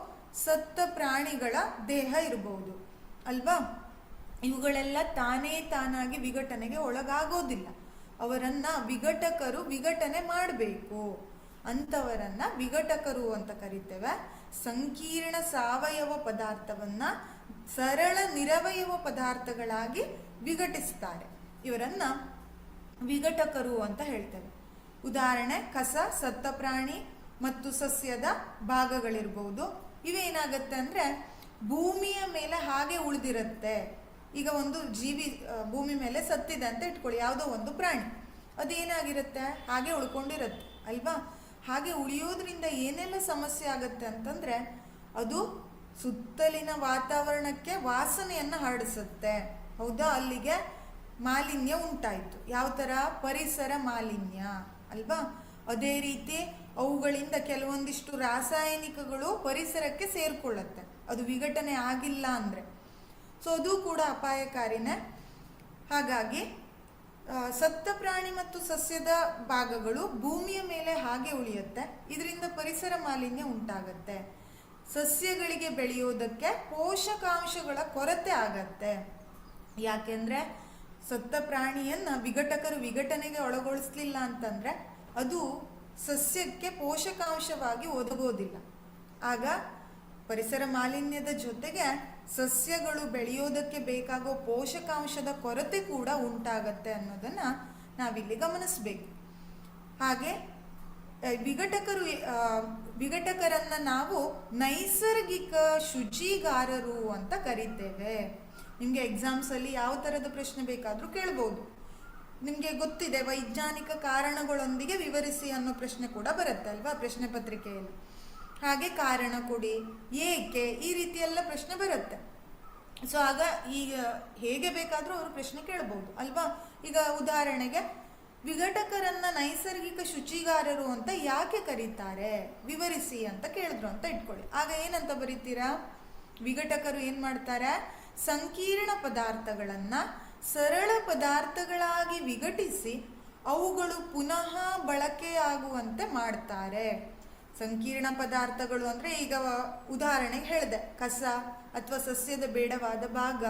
ಸತ್ತ ಪ್ರಾಣಿಗಳ ದೇಹ ಇರಬಹುದು ಅಲ್ವಾ, ಇವುಗಳೆಲ್ಲ ತಾನಾಗಿ ವಿಘಟನೆಗೆ ಒಳಗಾಗೋದಿಲ್ಲ. ಅವರನ್ನ ವಿಘಟಕರು ವಿಘಟನೆ ಮಾಡಬೇಕು. ಅಂಥವರನ್ನ ವಿಘಟಕರು ಅಂತ ಕರಿತೇವೆ. ಸಂಕೀರ್ಣ ಸಾವಯವ ಪದಾರ್ಥವನ್ನ ಸರಳ ನಿರವಯವ ಪದಾರ್ಥಗಳಾಗಿ ವಿಘಟಿಸ್ತಾರೆ. ಇವರನ್ನ ವಿಘಟಕರು ಅಂತ ಹೇಳ್ತೇವೆ. ಉದಾಹರಣೆ ಕಸ, ಸತ್ತ ಪ್ರಾಣಿ ಮತ್ತು ಸಸ್ಯದ ಭಾಗಗಳಿರ್ಬೋದು. ಇವೇನಾಗತ್ತೆ ಅಂದ್ರೆ ಭೂಮಿಯ ಮೇಲೆ ಹಾಗೆ ಉಳಿದಿರುತ್ತೆ. ಈಗ ಒಂದು ಜೀವಿ ಭೂಮಿ ಮೇಲೆ ಸತ್ತಿದೆ ಅಂತ ಇಟ್ಕೊಳ್ಳಿ, ಯಾವುದೋ ಒಂದು ಪ್ರಾಣಿ, ಅದೇನಾಗಿರುತ್ತೆ ಹಾಗೆ ಉಳ್ಕೊಂಡಿರುತ್ತೆ ಅಲ್ವಾ. ಹಾಗೆ ಉಳಿಯೋದ್ರಿಂದ ಏನೆಲ್ಲ ಸಮಸ್ಯೆ ಆಗತ್ತೆ ಅಂತಂದ್ರೆ ಅದು ಸುತ್ತಲಿನ ವಾತಾವರಣಕ್ಕೆ ವಾಸನೆಯನ್ನ ಹರಡಿಸುತ್ತೆ. ಹೌದಾ, ಅಲ್ಲಿಗೆ ಮಾಲಿನ್ಯ ಉಂಟಾಯಿತು. ಯಾವ ತರ? ಪರಿಸರ ಮಾಲಿನ್ಯ ಅಲ್ವಾ. ಅದೇ ರೀತಿ ಅವುಗಳಿಂದ ಕೆಲವೊಂದಿಷ್ಟು ರಾಸಾಯನಿಕಗಳು ಪರಿಸರಕ್ಕೆ ಸೇರ್ಕೊಳ್ಳುತ್ತೆ, ಅದು ವಿಘಟನೆ ಆಗಿಲ್ಲ ಅಂದ್ರೆ. ಸೊ ಅದು ಕೂಡ ಅಪಾಯಕಾರಿನೇ. ಹಾಗಾಗಿ ಸತ್ತ ಪ್ರಾಣಿ ಮತ್ತು ಸಸ್ಯದ ಭಾಗಗಳು ಭೂಮಿಯ ಮೇಲೆ ಹಾಗೆ ಉಳಿಯುತ್ತೆ. ಇದರಿಂದ ಪರಿಸರ ಮಾಲಿನ್ಯ ಉಂಟಾಗತ್ತೆ. ಸಸ್ಯಗಳಿಗೆ ಬೆಳೆಯೋದಕ್ಕೆ ಪೋಷಕಾಂಶಗಳ ಕೊರತೆ ಆಗತ್ತೆ. ಯಾಕೆಂದ್ರೆ ಸತ್ತ ಪ್ರಾಣಿಯನ್ನ ವಿಘಟಕರು ವಿಘಟನೆಗೆ ಒಳಗೊಳಿಸ್ಲಿಲ್ಲ ಅಂತಂದ್ರೆ ಅದು ಸಸ್ಯಕ್ಕೆ ಪೋಷಕಾಂಶವಾಗಿ ಒದಗೋದಿಲ್ಲ. ಆಗ ಪರಿಸರ ಮಾಲಿನ್ಯದ ಜೊತೆಗೆ ಸಸ್ಯಗಳು ಬೆಳೆಯೋದಕ್ಕೆ ಬೇಕಾಗೋ ಪೋಷಕಾಂಶದ ಕೊರತೆ ಕೂಡ ಉಂಟಾಗತ್ತೆ ಅನ್ನೋದನ್ನ ನಾವಿಲ್ಲಿ ಗಮನಿಸ್ಬೇಕು. ಹಾಗೆ ವಿಘಟಕರನ್ನ ನಾವು ನೈಸರ್ಗಿಕ ಶುಚಿಗಾರರು ಅಂತ ಕರಿತೇವೆ. ನಿಮ್ಗೆ ಎಕ್ಸಾಮ್ಸ್ ಅಲ್ಲಿ ಯಾವ ತರದ ಪ್ರಶ್ನೆ ಬೇಕಾದ್ರೂ ಕೇಳ್ಬೋದು. ನಿಮ್ಗೆ ಗೊತ್ತಿದೆ, ವೈಜ್ಞಾನಿಕ ಕಾರಣಗಳೊಂದಿಗೆ ವಿವರಿಸಿ ಅನ್ನೋ ಪ್ರಶ್ನೆ ಕೂಡ ಬರುತ್ತೆ ಅಲ್ವಾ ಪ್ರಶ್ನೆ ಪತ್ರಿಕೆಯಲ್ಲಿ. ಹಾಗೆ ಕಾರಣ ಕೊಡಿ, ಏಕೆ, ಈ ರೀತಿ ಎಲ್ಲ ಪ್ರಶ್ನೆ ಬರುತ್ತೆ. ಸೊ ಆಗ ಈಗ ಹೇಗೆ ಬೇಕಾದ್ರೂ ಅವರು ಪ್ರಶ್ನೆ ಕೇಳಬಹುದು ಅಲ್ವಾ. ಈಗ ಉದಾಹರಣೆಗೆ ವಿಘಟಕರನ್ನ ನೈಸರ್ಗಿಕ ಶುಚಿಗಾರರು ಅಂತ ಯಾಕೆ ಕರೀತಾರೆ ವಿವರಿಸಿ ಅಂತ ಕೇಳಿದ್ರು ಅಂತ ಇಟ್ಕೊಳ್ಳಿ. ಆಗ ಏನಂತ ಬರೀತೀರಾ? ವಿಘಟಕರು ಏನ್ ಮಾಡ್ತಾರೆ? ಸಂಕೀರ್ಣ ಪದಾರ್ಥಗಳನ್ನ ಸರಳ ಪದಾರ್ಥಗಳಾಗಿ ವಿಘಟಿಸಿ ಅವುಗಳು ಪುನಃ ಬಳಕೆಯಾಗುವಂತೆ ಮಾಡ್ತಾರೆ. ಸಂಕೀರ್ಣ ಪದಾರ್ಥಗಳು ಅಂದ್ರೆ ಈಗ ಉದಾಹರಣೆಗೆ ಹೇಳಿದೆ, ಕಸ ಅಥವಾ ಸಸ್ಯದ ಬೇಡವಾದ ಭಾಗ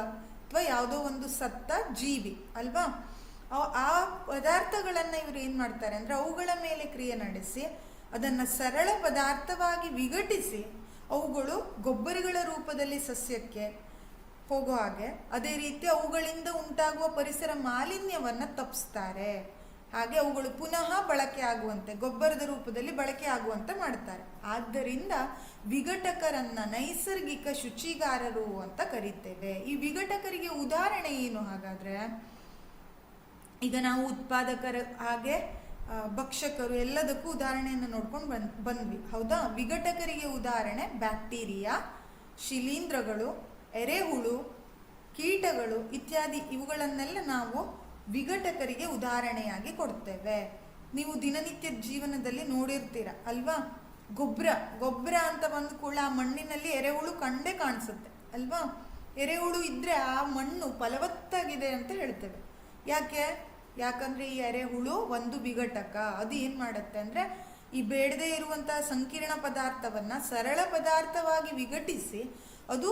ಅಥವಾ ಯಾವುದೋ ಒಂದು ಸತ್ತ ಜೀವಿ ಅಲ್ವಾ. ಆ ಪದಾರ್ಥಗಳನ್ನ ಇವರು ಏನ್ ಮಾಡ್ತಾರೆ ಅಂದ್ರೆ ಅವುಗಳ ಮೇಲೆ ಕ್ರಿಯೆ ನಡೆಸಿ ಅದನ್ನ ಸರಳ ಪದಾರ್ಥವಾಗಿ ವಿಘಟಿಸಿ ಅವುಗಳು ಗೊಬ್ಬರಗಳ ರೂಪದಲ್ಲಿ ಸಸ್ಯಕ್ಕೆ ಹೋಗೋ ಹಾಗೆ, ಅದೇ ರೀತಿ ಅವುಗಳಿಂದ ಉಂಟಾಗುವ ಪರಿಸರ ಮಾಲಿನ್ಯವನ್ನ ತಪ್ಪಿಸ್ತಾರೆ. ಹಾಗೆ ಅವುಗಳು ಪುನಃ ಬಳಕೆ ಆಗುವಂತೆ ಗೊಬ್ಬರದ ರೂಪದಲ್ಲಿ ಬಳಕೆ ಆಗುವಂತೆ ಮಾಡ್ತಾರೆ. ಆದ್ದರಿಂದ ವಿಘಟಕರನ್ನ ನೈಸರ್ಗಿಕ ಶುಚಿಗಾರರು ಅಂತ ಕರೀತೇವೆ. ಈ ವಿಘಟಕರಿಗೆ ಉದಾಹರಣೆ ಏನು ಹಾಗಾದ್ರೆ? ಈಗ ನಾವು ಉತ್ಪಾದಕರ ಹಾಗೆ ಭಕ್ಷಕರು ಎಲ್ಲದಕ್ಕೂ ಉದಾಹರಣೆಯನ್ನು ನೋಡ್ಕೊಂಡು ಬಂದ್ವಿ ಹೌದಾ. ವಿಘಟಕರಿಗೆ ಉದಾಹರಣೆ ಬ್ಯಾಕ್ಟೀರಿಯಾ, ಶಿಲೀಂಧ್ರಗಳು, ಎರೆಹುಳು, ಕೀಟಗಳು ಇತ್ಯಾದಿ. ಇವುಗಳನ್ನೆಲ್ಲ ನಾವು ವಿಘಟಕರಿಗೆ ಉದಾಹರಣೆಯಾಗಿ ಕೊಡ್ತೇವೆ. ನೀವು ದಿನನಿತ್ಯ ಜೀವನದಲ್ಲಿ ನೋಡಿರ್ತೀರ ಅಲ್ವಾ. ಗೊಬ್ಬರ ಅಂತ ಬಂದ ಕೂಡ ಆ ಮಣ್ಣಿನಲ್ಲಿ ಎರೆಹುಳು ಕಂಡೇ ಕಾಣಿಸುತ್ತೆ ಅಲ್ವಾ. ಎರೆಹುಳು ಇದ್ರೆ ಆ ಮಣ್ಣು ಫಲವತ್ತಾಗಿದೆ ಅಂತ ಹೇಳ್ತೇವೆ. ಯಾಕಂದ್ರೆ ಈ ಎರೆಹುಳು ಒಂದು ವಿಘಟಕ. ಅದು ಏನ್ ಮಾಡುತ್ತೆ ಅಂದ್ರೆ ಈ ಬೇಡದೇ ಇರುವಂತಹ ಸಂಕೀರ್ಣ ಪದಾರ್ಥವನ್ನ ಸರಳ ಪದಾರ್ಥವಾಗಿ ವಿಘಟಿಸಿ ಅದು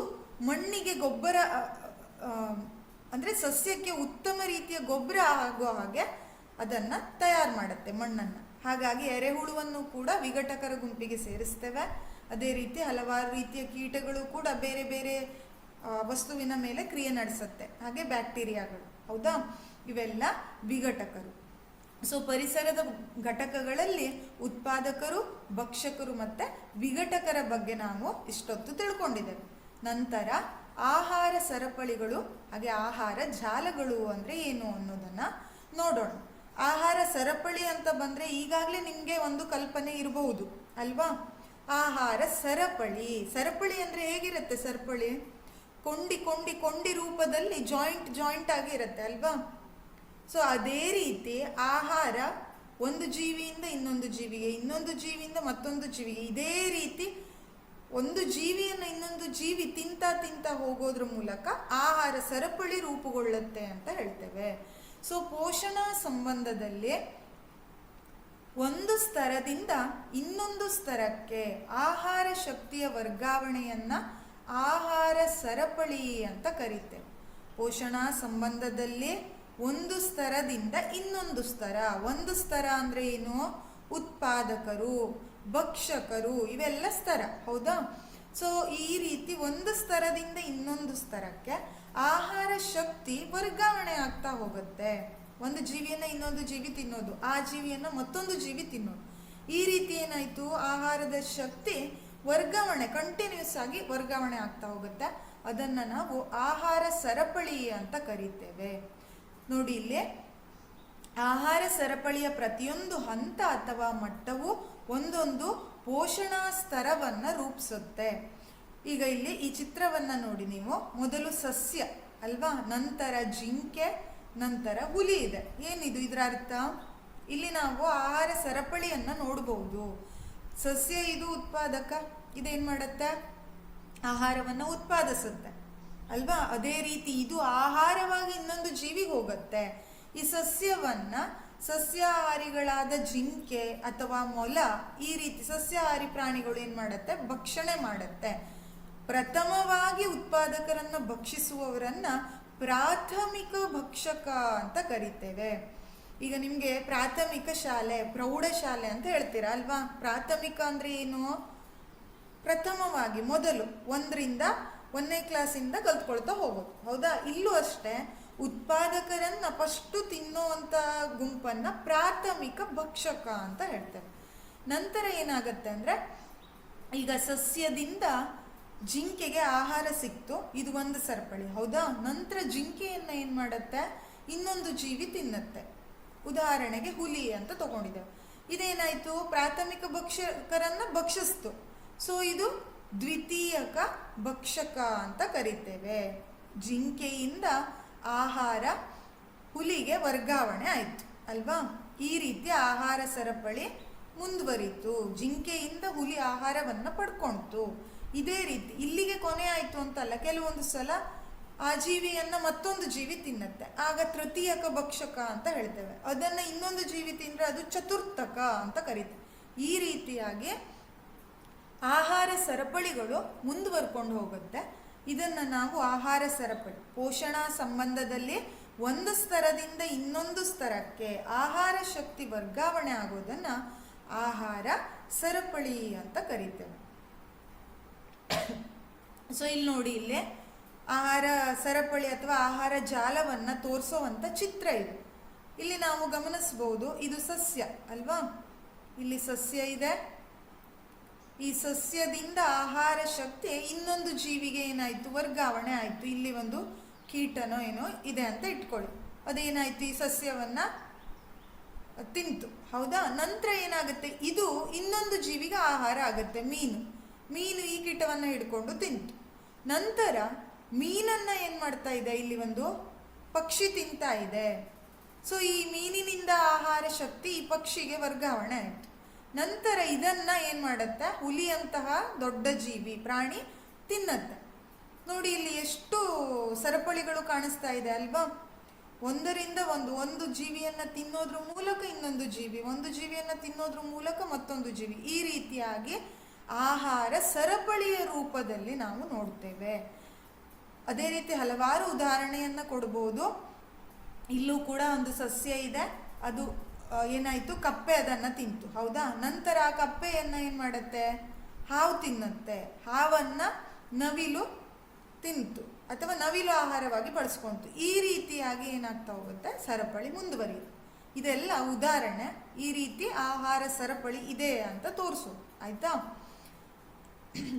ಮಣ್ಣಿಗೆ ಗೊಬ್ಬರ ಅಂದ್ರೆ ಸಸ್ಯಕ್ಕೆ ಉತ್ತಮ ರೀತಿಯ ಗೊಬ್ಬರ ಆಗೋ ಹಾಗೆ ಅದನ್ನ ತಯಾರು ಮಾಡುತ್ತೆ ಮಣ್ಣನ್ನ. ಹಾಗಾಗಿ ಎರೆಹುಳುವನ್ನು ಕೂಡ ವಿಘಟಕರ ಗುಂಪಿಗೆ ಸೇರಿಸ್ತೇವೆ. ಅದೇ ರೀತಿ ಹಲವಾರು ರೀತಿಯ ಕೀಟಗಳು ಕೂಡ ಬೇರೆ ಬೇರೆ ವಸ್ತುವಿನ ಮೇಲೆ ಕ್ರಿಯೆ ನಡೆಸುತ್ತೆ. ಹಾಗೆ ಬ್ಯಾಕ್ಟೀರಿಯಾಗಳು ಹೌದಾ, ಇವೆಲ್ಲ ವಿಘಟಕರು. ಸೊ ಪರಿಸರದ ಘಟಕಗಳಲ್ಲಿ ಉತ್ಪಾದಕರು, ಭಕ್ಷಕರು ಮತ್ತೆ ವಿಘಟಕರ ಬಗ್ಗೆ ನಾವು ಇಷ್ಟೊತ್ತು ತಿಳ್ಕೊಂಡಿದ್ದೇವೆ. ನಂತರ ಆಹಾರ ಸರಪಳಿಗಳು ಹಾಗೆ ಆಹಾರ ಜಾಲಗಳು ಅಂದರೆ ಏನು ಅನ್ನೋದನ್ನು ನೋಡೋಣ. ಆಹಾರ ಸರಪಳಿ ಅಂತ ಬಂದರೆ ಈಗಾಗಲೇ ನಿಮಗೆ ಒಂದು ಕಲ್ಪನೆ ಇರಬಹುದು ಅಲ್ವಾ? ಆಹಾರ ಸರಪಳಿ, ಸರಪಳಿ ಅಂದರೆ ಹೇಗಿರುತ್ತೆ? ಸರಪಳಿ ಕೊಂಡಿ ರೂಪದಲ್ಲಿ ಜಾಯಿಂಟ್ ಆಗಿ ಇರುತ್ತೆ ಅಲ್ವಾ? ಸೊ ಅದೇ ರೀತಿ ಆಹಾರ ಒಂದು ಜೀವಿಯಿಂದ ಇನ್ನೊಂದು ಜೀವಿಗೆ, ಇನ್ನೊಂದು ಜೀವಿಯಿಂದ ಮತ್ತೊಂದು ಜೀವಿಗೆ, ಇದೇ ರೀತಿ ಒಂದು ಜೀವಿಯನ್ನು ಇನ್ನೊಂದು ಜೀವಿ ತಿಂತ ಹೋಗೋದ್ರ ಮೂಲಕ ಆಹಾರ ಸರಪಳಿ ರೂಪುಗೊಳ್ಳುತ್ತೆ ಅಂತ ಹೇಳ್ತೇವೆ. ಸೊ ಪೋಷಣಾ ಸಂಬಂಧದಲ್ಲಿ ಒಂದು ಸ್ತರದಿಂದ ಇನ್ನೊಂದು ಸ್ತರಕ್ಕೆ ಆಹಾರ ಶಕ್ತಿಯ ವರ್ಗಾವಣೆಯನ್ನ ಆಹಾರ ಸರಪಳಿ ಅಂತ ಕರೀತೇವೆ. ಪೋಷಣಾ ಸಂಬಂಧದಲ್ಲಿ ಒಂದು ಸ್ತರದಿಂದ ಇನ್ನೊಂದು ಸ್ತರ, ಒಂದು ಸ್ತರ ಅಂದ್ರೆ ಏನು? ಉತ್ಪಾದಕರು, ಭಕ್ಷಕರು, ಇವೆಲ್ಲ ಸ್ತರ, ಹೌದಾ? ಸೊ ಈ ರೀತಿ ಒಂದು ಸ್ತರದಿಂದ ಇನ್ನೊಂದು ಸ್ತರಕ್ಕೆ ಆಹಾರ ಶಕ್ತಿ ವರ್ಗಾವಣೆ ಆಗ್ತಾ ಹೋಗುತ್ತೆ. ಒಂದು ಜೀವಿಯನ್ನ ಇನ್ನೊಂದು ಜೀವಿ ತಿನ್ನೋದು, ಆ ಜೀವಿಯನ್ನ ಮತ್ತೊಂದು ಜೀವಿ ತಿನ್ನೋದು, ಈ ರೀತಿ ಏನಾಯ್ತು? ಆಹಾರದ ಶಕ್ತಿ ವರ್ಗಾವಣೆ ಕಂಟಿನ್ಯೂಸ್ ಆಗಿ ವರ್ಗಾವಣೆ ಆಗ್ತಾ ಹೋಗುತ್ತೆ. ಅದನ್ನ ನಾವು ಆಹಾರ ಸರಪಳಿ ಅಂತ ಕರೀತೇವೆ. ನೋಡಿ ಇಲ್ಲಿ, ಆಹಾರ ಸರಪಳಿಯ ಪ್ರತಿಯೊಂದು ಹಂತ ಅಥವಾ ಮಟ್ಟವು ಒಂದೊಂದು ಪೋಷಣಾ ಸ್ತರವನ್ನ ರೂಪಿಸುತ್ತೆ. ಈಗ ಇಲ್ಲಿ ಈ ಚಿತ್ರವನ್ನ ನೋಡಿ ನೀವು. ಮೊದಲು ಸಸ್ಯ ಅಲ್ವಾ, ನಂತರ ಜಿಂಕೆ, ನಂತರ ಹುಲಿ ಇದೆ. ಏನಿದು ಇದರ ಅರ್ಥ? ಇಲ್ಲಿ ನಾವು ಆಹಾರ ಸರಪಳಿಯನ್ನ ನೋಡಬಹುದು. ಸಸ್ಯ ಇದು ಉತ್ಪಾದಕ, ಇದೇನ್ ಮಾಡುತ್ತೆ? ಆಹಾರವನ್ನ ಉತ್ಪಾದಿಸುತ್ತೆ ಅಲ್ವಾ? ಅದೇ ರೀತಿ ಇದು ಆಹಾರವಾಗಿ ಇನ್ನೊಂದು ಜೀವಿಗೆ ಹೋಗುತ್ತೆ. ಈ ಸಸ್ಯವನ್ನ ಸಸ್ಯಾಹಾರಿಗಳಾದ ಜಿಂಕೆ ಅಥವಾ ಮೊಲ, ಈ ರೀತಿ ಸಸ್ಯಾಹಾರಿ ಪ್ರಾಣಿಗಳು ಏನ್ ಮಾಡುತ್ತೆ? ಭಕ್ಷಣೆ ಮಾಡುತ್ತೆ. ಪ್ರಥಮವಾಗಿ ಉತ್ಪಾದಕರನ್ನ ಭಕ್ಷಿಸುವವರನ್ನ ಪ್ರಾಥಮಿಕ ಭಕ್ಷಕ ಅಂತ ಕರಿತೇವೆ. ಈಗ ನಿಮ್ಗೆ ಪ್ರಾಥಮಿಕ ಶಾಲೆ, ಪ್ರೌಢಶಾಲೆ ಅಂತ ಹೇಳ್ತೀರಾ ಅಲ್ವಾ? ಪ್ರಾಥಮಿಕ ಅಂದ್ರೆ ಏನು? ಪ್ರಥಮವಾಗಿ, ಮೊದಲು 1ನೇ ಕ್ಲಾಸಿಂದ ಕಲ್ತ್ಕೊಳ್ತಾ ಹೋಗೋದು, ಹೌದಾ? ಇಲ್ಲೂ ಅಷ್ಟೇ, ಉತ್ಪಾದಕರನ್ನ ಫಸ್ಟು ತಿನ್ನುವಂತ ಗುಂಪನ್ನ ಪ್ರಾಥಮಿಕ ಭಕ್ಷಕ ಅಂತ ಹೇಳ್ತೇವೆ. ನಂತರ ಏನಾಗತ್ತೆ ಅಂದ್ರೆ, ಈಗ ಸಸ್ಯದಿಂದ ಜಿಂಕೆಗೆ ಆಹಾರ ಸಿಕ್ತು, ಇದು ಒಂದು ಸರಪಳಿ, ಹೌದಾ? ನಂತರ ಜಿಂಕೆಯನ್ನ ಏನ್ ಮಾಡತ್ತೆ? ಇನ್ನೊಂದು ಜೀವಿ ತಿನ್ನತ್ತೆ. ಉದಾಹರಣೆಗೆ ಹುಲಿ ಅಂತ ತಗೊಂಡಿದ್ದೇವೆ. ಇದೇನಾಯ್ತು? ಪ್ರಾಥಮಿಕ ಭಕ್ಷಕರನ್ನ ಭಕ್ಷಿಸ್ತು. ಸೊ ಇದು ದ್ವಿತೀಯಕ ಭಕ್ಷಕ ಅಂತ ಕರಿತೇವೆ. ಜಿಂಕೆಯಿಂದ ಆಹಾರ ಹುಲಿಗೆ ವರ್ಗಾವಣೆ ಆಯ್ತು ಅಲ್ವಾ? ಈ ರೀತಿ ಆಹಾರ ಸರಪಳಿ ಮುಂದುವರಿತು. ಜಿಂಕೆಯಿಂದ ಹುಲಿ ಆಹಾರವನ್ನ ಪಡ್ಕೊಳ್ತು. ಇದೇ ರೀತಿ ಇಲ್ಲಿಗೆ ಕೊನೆ ಆಯ್ತು ಅಂತಲ್ಲ, ಕೆಲವೊಂದು ಸಲ ಆ ಜೀವಿಯನ್ನ ಮತ್ತೊಂದು ಜೀವಿ ತಿನ್ನತ್ತೆ, ಆಗ ತೃತೀಯಕ ಭಕ್ಷಕ ಅಂತ ಹೇಳ್ತೇವೆ. ಅದನ್ನ ಇನ್ನೊಂದು ಜೀವಿ ತಿಂದ್ರೆ ಅದು ಚತುರ್ಥಕ ಅಂತ ಕರೀತೇವೆ. ಈ ರೀತಿಯಾಗಿ ಆಹಾರ ಸರಪಳಿಗಳು ಮುಂದುವರ್ಕೊಂಡು ಹೋಗುತ್ತೆ. ಇದನ್ನ ನಾವು ಆಹಾರ ಸರಪಳಿ, ಪೋಷಣಾ ಸಂಬಂಧದಲ್ಲಿ ಒಂದು ಸ್ತರದಿಂದ ಇನ್ನೊಂದು ಸ್ತರಕ್ಕೆ ಆಹಾರ ಶಕ್ತಿ ವರ್ಗಾವಣೆ ಆಗೋದನ್ನ ಆಹಾರ ಸರಪಳಿ ಅಂತ ಕರಿತೇವೆ. ಸೊ ಇಲ್ಲಿ ನೋಡಿ, ಇಲ್ಲಿ ಆಹಾರ ಸರಪಳಿ ಅಥವಾ ಆಹಾರ ಜಾಲವನ್ನ ತೋರಿಸುವಂತ ಚಿತ್ರ ಇದು. ಇಲ್ಲಿ ನಾವು ಗಮನಿಸಬಹುದು, ಇದು ಸಸ್ಯ ಅಲ್ವಾ? ಇಲ್ಲಿ ಸಸ್ಯ ಇದೆ. ಈ ಸಸ್ಯದಿಂದ ಆಹಾರ ಶಕ್ತಿ ಇನ್ನೊಂದು ಜೀವಿಗೆ ಏನಾಯ್ತು? ವರ್ಗಾವಣೆ ಆಯ್ತು. ಇಲ್ಲಿ ಒಂದು ಕೀಟನೋ ಏನೋ ಇದೆ ಅಂತ ಇಟ್ಕೊಳ್ಳಿ. ಅದೇನಾಯ್ತು? ಈ ಸಸ್ಯವನ್ನ ತಿಂತು, ಹೌದಾ? ನಂತರ ಏನಾಗುತ್ತೆ? ಇದು ಇನ್ನೊಂದು ಜೀವಿಗೆ ಆಹಾರ ಆಗತ್ತೆ. ಮೀನು ಈ ಕೀಟವನ್ನ ಹಿಡ್ಕೊಂಡು ತಿಂತು. ನಂತರ ಮೀನನ್ನ ಏನ್ ಮಾಡ್ತಾ ಇದೆ? ಇಲ್ಲಿ ಒಂದು ಪಕ್ಷಿ ತಿಂತಾ ಇದೆ. ಸೊ ಈ ಮೀನಿನಿಂದ ಆಹಾರ ಶಕ್ತಿ ಈ ಪಕ್ಷಿಗೆ ವರ್ಗಾವಣೆ ಆಯ್ತು. ನಂತರ ಇದನ್ನ ಏನ್ ಮಾಡತ್ತೆ? ಹುಲಿಯಂತಹ ದೊಡ್ಡ ಜೀವಿ, ಪ್ರಾಣಿ ತಿನ್ನತ್ತೆ. ನೋಡಿ ಇಲ್ಲಿ ಎಷ್ಟು ಸರಪಳಿಗಳು ಕಾಣಿಸ್ತಾ ಇದೆ ಅಲ್ವಾ? ಒಂದರಿಂದ ಒಂದು ಜೀವಿಯನ್ನ ತಿನ್ನೋದ್ರ ಮೂಲಕ ಇನ್ನೊಂದು ಜೀವಿ, ಒಂದು ಜೀವಿಯನ್ನ ತಿನ್ನೋದ್ರ ಮೂಲಕ ಮತ್ತೊಂದು ಜೀವಿ, ಈ ರೀತಿಯಾಗಿ ಆಹಾರ ಸರಪಳಿಯ ರೂಪದಲ್ಲಿ ನಾವು ನೋಡ್ತೇವೆ. ಅದೇ ರೀತಿ ಹಲವಾರು ಉದಾಹರಣೆಯನ್ನ ಕೊಡಬಹುದು. ಇಲ್ಲೂ ಕೂಡ ಒಂದು ಸಸ್ಯ ಇದೆ, ಅದು ಏನಾಯ್ತು? ಕಪ್ಪೆ ಅದನ್ನ ತಿಂತು, ಹೌದಾ? ನಂತರ ಆ ಕಪ್ಪೆಯನ್ನ ಏನ್ ಮಾಡತ್ತೆ? ಹಾವು ತಿನ್ನತ್ತೆ. ಹಾವನ್ನ ನವಿಲು ತಿಂತು ಅಥವಾ ನವಿಲು ಆಹಾರವಾಗಿ ಬಳಸ್ಕೊಂತು. ಈ ರೀತಿಯಾಗಿ ಏನಾಗ್ತಾ ಹೋಗುತ್ತೆ? ಸರಪಳಿ ಮುಂದುವರಿಯುತ್ತೆ. ಇದೆಲ್ಲ ಉದಾಹರಣೆ. ಈ ರೀತಿ ಆಹಾರ ಸರಪಳಿ ಇದೆ ಅಂತ ತೋರಿಸೋದು, ಆಯ್ತಾ?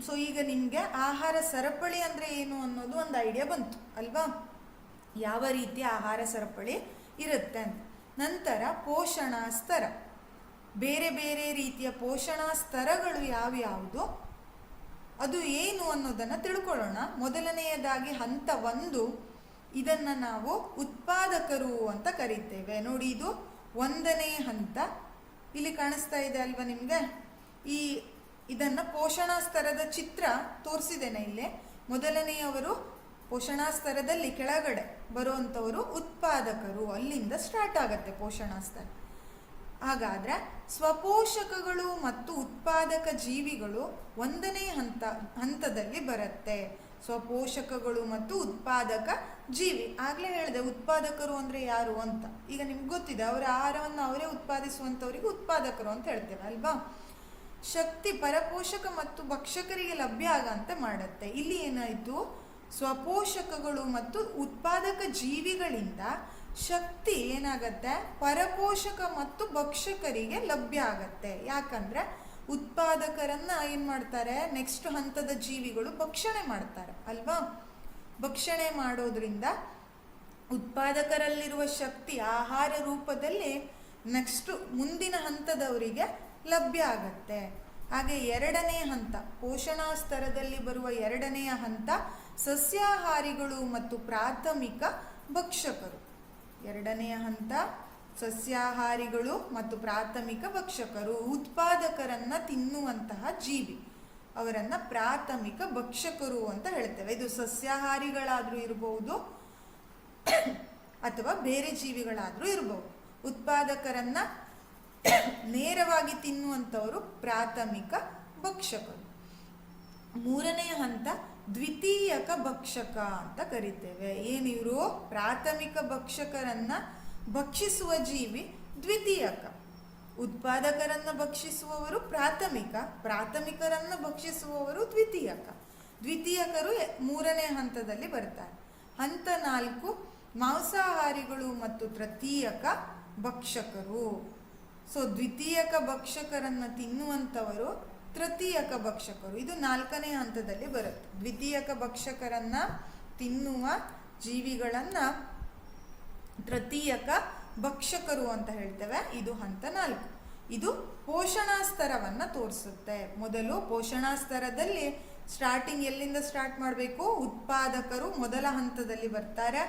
ಸೊ ಈಗ ನಿಮಗೆ ಆಹಾರ ಸರಪಳಿ ಅಂದರೆ ಏನು ಅನ್ನೋದು ಒಂದು ಐಡಿಯಾ ಬಂತು ಅಲ್ವಾ, ಯಾವ ರೀತಿಯ ಆಹಾರ ಸರಪಳಿ ಇರುತ್ತೆ ಅಂತ. ನಂತರ ಪೋಷಣಾ ಸ್ತರ, ಬೇರೆ ಬೇರೆ ರೀತಿಯ ಪೋಷಣಾ ಸ್ತರಗಳು ಯಾವ್ಯಾವುದು, ಅದು ಏನು ಅನ್ನೋದನ್ನು ತಿಳ್ಕೊಳ್ಳೋಣ. ಮೊದಲನೆಯದಾಗಿ ಹಂತ 1, ಇದನ್ನು ನಾವು ಉತ್ಪಾದಕರು ಅಂತ ಕರೀತೇವೆ. ನೋಡಿ, ಇದು 1ನೇ ಹಂತ. ಇಲ್ಲಿ ಕಾಣಿಸ್ತಾ ಇದೆ ಅಲ್ವಾ ನಿಮಗೆ, ಇದನ್ನು ಪೋಷಣಾ ಸ್ತರದ ಚಿತ್ರ ತೋರಿಸಿದ್ದೇನೆ ಇಲ್ಲಿ. ಮೊದಲನೆಯವರು ಪೋಷಣಾ ಸ್ತರದಲ್ಲಿ ಕೆಳಗಡೆ ಬರುವಂಥವರು ಉತ್ಪಾದಕರು, ಅಲ್ಲಿಂದ ಸ್ಟಾರ್ಟ್ ಆಗುತ್ತೆ ಪೋಷಣಾ ಸ್ತರ. ಹಾಗಾದರೆ ಸ್ವಪೋಷಕಗಳು ಮತ್ತು ಉತ್ಪಾದಕ ಜೀವಿಗಳು 1ನೇ ಹಂತದಲ್ಲಿ ಬರುತ್ತೆ. ಸ್ವಪೋಷಕಗಳು ಮತ್ತು ಉತ್ಪಾದಕ ಜೀವಿ, ಆಗಲೇ ಹೇಳಿದೆ ಉತ್ಪಾದಕರು ಅಂದರೆ ಯಾರು ಅಂತ. ಈಗ ನಿಮ್ಗೆ ಗೊತ್ತಿದೆ, ಅವರ ಆಹಾರವನ್ನು ಅವರೇ ಉತ್ಪಾದಿಸುವಂಥವರಿಗೆ ಉತ್ಪಾದಕರು ಅಂತ ಹೇಳ್ತೇವೆ ಅಲ್ವಾ. ಶಕ್ತಿ ಪರಪೋಷಕ ಮತ್ತು ಭಕ್ಷಕರಿಗೆ ಲಭ್ಯ ಆಗಂತೆ ಮಾಡುತ್ತೆ. ಇಲ್ಲಿ ಏನಾಯಿತು, ಸ್ವಪೋಷಕಗಳು ಮತ್ತು ಉತ್ಪಾದಕ ಜೀವಿಗಳಿಂದ ಶಕ್ತಿ ಏನಾಗತ್ತೆ, ಪರಪೋಷಕ ಮತ್ತು ಭಕ್ಷಕರಿಗೆ ಲಭ್ಯ ಆಗತ್ತೆ. ಯಾಕಂದರೆ ಉತ್ಪಾದಕರನ್ನ ಏನು ಮಾಡ್ತಾರೆ, ನೆಕ್ಸ್ಟ್ ಹಂತದ ಜೀವಿಗಳು ಭಕ್ಷಣೆ ಮಾಡ್ತಾರೆ ಅಲ್ವಾ. ಭಕ್ಷಣೆ ಮಾಡೋದ್ರಿಂದ ಉತ್ಪಾದಕರಲ್ಲಿರುವ ಶಕ್ತಿ ಆಹಾರ ರೂಪದಲ್ಲಿ ನೆಕ್ಸ್ಟ್ ಮುಂದಿನ ಹಂತದವರಿಗೆ ಲಭ್ಯ ಆಗತ್ತೆ. ಹಾಗೆ 2ನೇ ಹಂತ, ಪೋಷಣಾ ಸ್ತರದಲ್ಲಿ ಬರುವ 2ನೆಯ ಹಂತ ಸಸ್ಯಾಹಾರಿಗಳು ಮತ್ತು ಪ್ರಾಥಮಿಕ ಭಕ್ಷಕರು. 2ನೆಯ ಹಂತ ಸಸ್ಯಾಹಾರಿಗಳು ಮತ್ತು ಪ್ರಾಥಮಿಕ ಭಕ್ಷಕರು, ಉತ್ಪಾದಕರನ್ನ ತಿನ್ನುವಂತಹ ಜೀವಿ, ಅವರನ್ನು ಪ್ರಾಥಮಿಕ ಭಕ್ಷಕರು ಅಂತ ಹೇಳ್ತೇವೆ. ಇದು ಸಸ್ಯಾಹಾರಿಗಳಾದರೂ ಇರಬಹುದು ಅಥವಾ ಬೇರೆ ಜೀವಿಗಳಾದರೂ ಇರಬಹುದು. ಉತ್ಪಾದಕರನ್ನ ನೇರವಾಗಿ ತಿನ್ನುವಂಥವರು ಪ್ರಾಥಮಿಕ ಭಕ್ಷಕರು. 3ನೇ ಹಂತ ದ್ವಿತೀಯಕ ಭಕ್ಷಕ ಅಂತ ಕರಿತೇವೆ. ಏನಿವರು ಪ್ರಾಥಮಿಕ ಭಕ್ಷಕರನ್ನ ಭಕ್ಷಿಸುವ ಜೀವಿ ದ್ವಿತೀಯಕ, ಉತ್ಪಾದಕರನ್ನ ಭಕ್ಷಿಸುವವರು ಪ್ರಾಥಮಿಕರನ್ನ ಭಕ್ಷಿಸುವವರು ದ್ವಿತೀಯಕರು 3ನೇ ಹಂತದಲ್ಲಿ ಬರ್ತಾರೆ. ಹಂತ 4 ಮಾಂಸಾಹಾರಿಗಳು ಮತ್ತು ತೃತೀಯಕ ಭಕ್ಷಕರು. ಸೊ ದ್ವಿತೀಯಕ ಭಕ್ಷಕರನ್ನ ತಿನ್ನುವಂಥವರು ತೃತೀಯಕ ಭಕ್ಷಕರು, ಇದು 4ನೇ ಹಂತದಲ್ಲಿ ಬರುತ್ತೆ. ದ್ವಿತೀಯಕ ಭಕ್ಷಕರನ್ನ ತಿನ್ನುವ ಜೀವಿಗಳನ್ನ ತೃತೀಯಕ ಭಕ್ಷಕರು ಅಂತ ಹೇಳ್ತೇವೆ. ಇದು ಹಂತ 4. ಇದು ಪೋಷಣಾ ಸ್ತರವನ್ನು ತೋರಿಸುತ್ತೆ. ಮೊದಲು ಪೋಷಣಾ ಸ್ತರದಲ್ಲಿ ಸ್ಟಾರ್ಟಿಂಗ್ ಎಲ್ಲಿಂದ ಸ್ಟಾರ್ಟ್ ಮಾಡಬೇಕು, ಉತ್ಪಾದಕರು ಮೊದಲ ಹಂತದಲ್ಲಿ ಬರ್ತಾರೆ.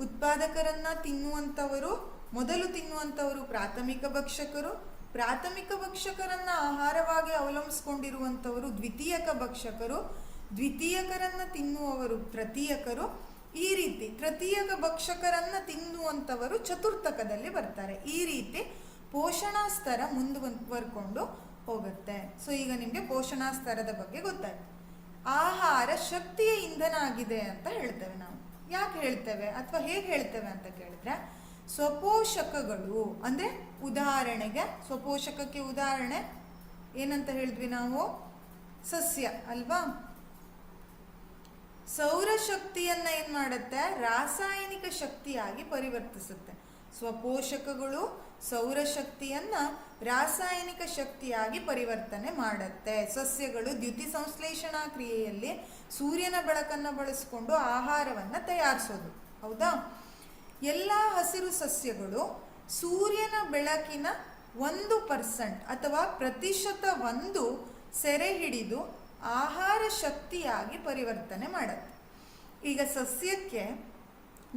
ಉತ್ಪಾದಕರನ್ನ ಮೊದಲು ತಿನ್ನುವಂಥವರು ಪ್ರಾಥಮಿಕ ಭಕ್ಷಕರು. ಪ್ರಾಥಮಿಕ ಭಕ್ಷಕರನ್ನ ಆಹಾರವಾಗಿ ಅವಲಂಬಿಸಿಕೊಂಡಿರುವಂಥವರು ದ್ವಿತೀಯಕ ಭಕ್ಷಕರು. ದ್ವಿತೀಯಕರನ್ನ ತಿನ್ನುವವರು ತೃತೀಯಕರು. ಈ ರೀತಿ ತೃತೀಯಕ ಭಕ್ಷಕರನ್ನ ತಿನ್ನುವಂಥವರು ಚತುರ್ಥಕದಲ್ಲಿ ಬರ್ತಾರೆ. ಈ ರೀತಿ ಪೋಷಣಾ ಸ್ತರ ಮುಂದುವರ್ಕೊಂಡು ಹೋಗುತ್ತೆ. ಸೊ ಈಗ ನಿಮಗೆ ಪೋಷಣಾ ಸ್ತರದ ಬಗ್ಗೆ ಗೊತ್ತಾಯ್ತು. ಆಹಾರ ಶಕ್ತಿಯ ಇಂಧನ ಆಗಿದೆ ಅಂತ ಹೇಳ್ತೇವೆ ನಾವು. ಯಾಕೆ ಹೇಳ್ತೇವೆ ಅಥವಾ ಹೇಗೆ ಹೇಳ್ತೇವೆ ಅಂತ ಕೇಳಿದ್ರೆ, ಸ್ವಪೋಷಕಗಳು ಅಂದರೆ ಉದಾಹರಣೆಗೆ, ಸ್ವಪೋಷಕಕ್ಕೆ ಉದಾಹರಣೆ ಏನಂತ ಹೇಳಿದ್ವಿ ನಾವು, ಸಸ್ಯ ಅಲ್ವಾ. ಸೌರಶಕ್ತಿಯನ್ನ ಏನ್ ಮಾಡುತ್ತೆ, ರಾಸಾಯನಿಕ ಶಕ್ತಿಯಾಗಿ ಪರಿವರ್ತಿಸುತ್ತೆ. ಸ್ವಪೋಷಕಗಳು ಸೌರಶಕ್ತಿಯನ್ನ ರಾಸಾಯನಿಕ ಶಕ್ತಿಯಾಗಿ ಪರಿವರ್ತನೆ ಮಾಡುತ್ತೆ. ಸಸ್ಯಗಳು ದ್ಯುತಿ ಸಂಶ್ಲೇಷಣಾ ಕ್ರಿಯೆಯಲ್ಲಿ ಸೂರ್ಯನ ಬೆಳಕನ್ನು ಬಳಸಿಕೊಂಡು ಆಹಾರವನ್ನು ತಯಾರಿಸೋದು, ಹೌದಾ. ಎಲ್ಲ ಹಸಿರು ಸಸ್ಯಗಳು ಸೂರ್ಯನ ಬೆಳಕಿನ 1% ಅಥವಾ ಪ್ರತಿಶತವನ್ನು ಸೆರೆ ಹಿಡಿದು ಆಹಾರ ಶಕ್ತಿಯಾಗಿ ಪರಿವರ್ತನೆ ಮಾಡುತ್ತೆ. ಈಗ ಸಸ್ಯಕ್ಕೆ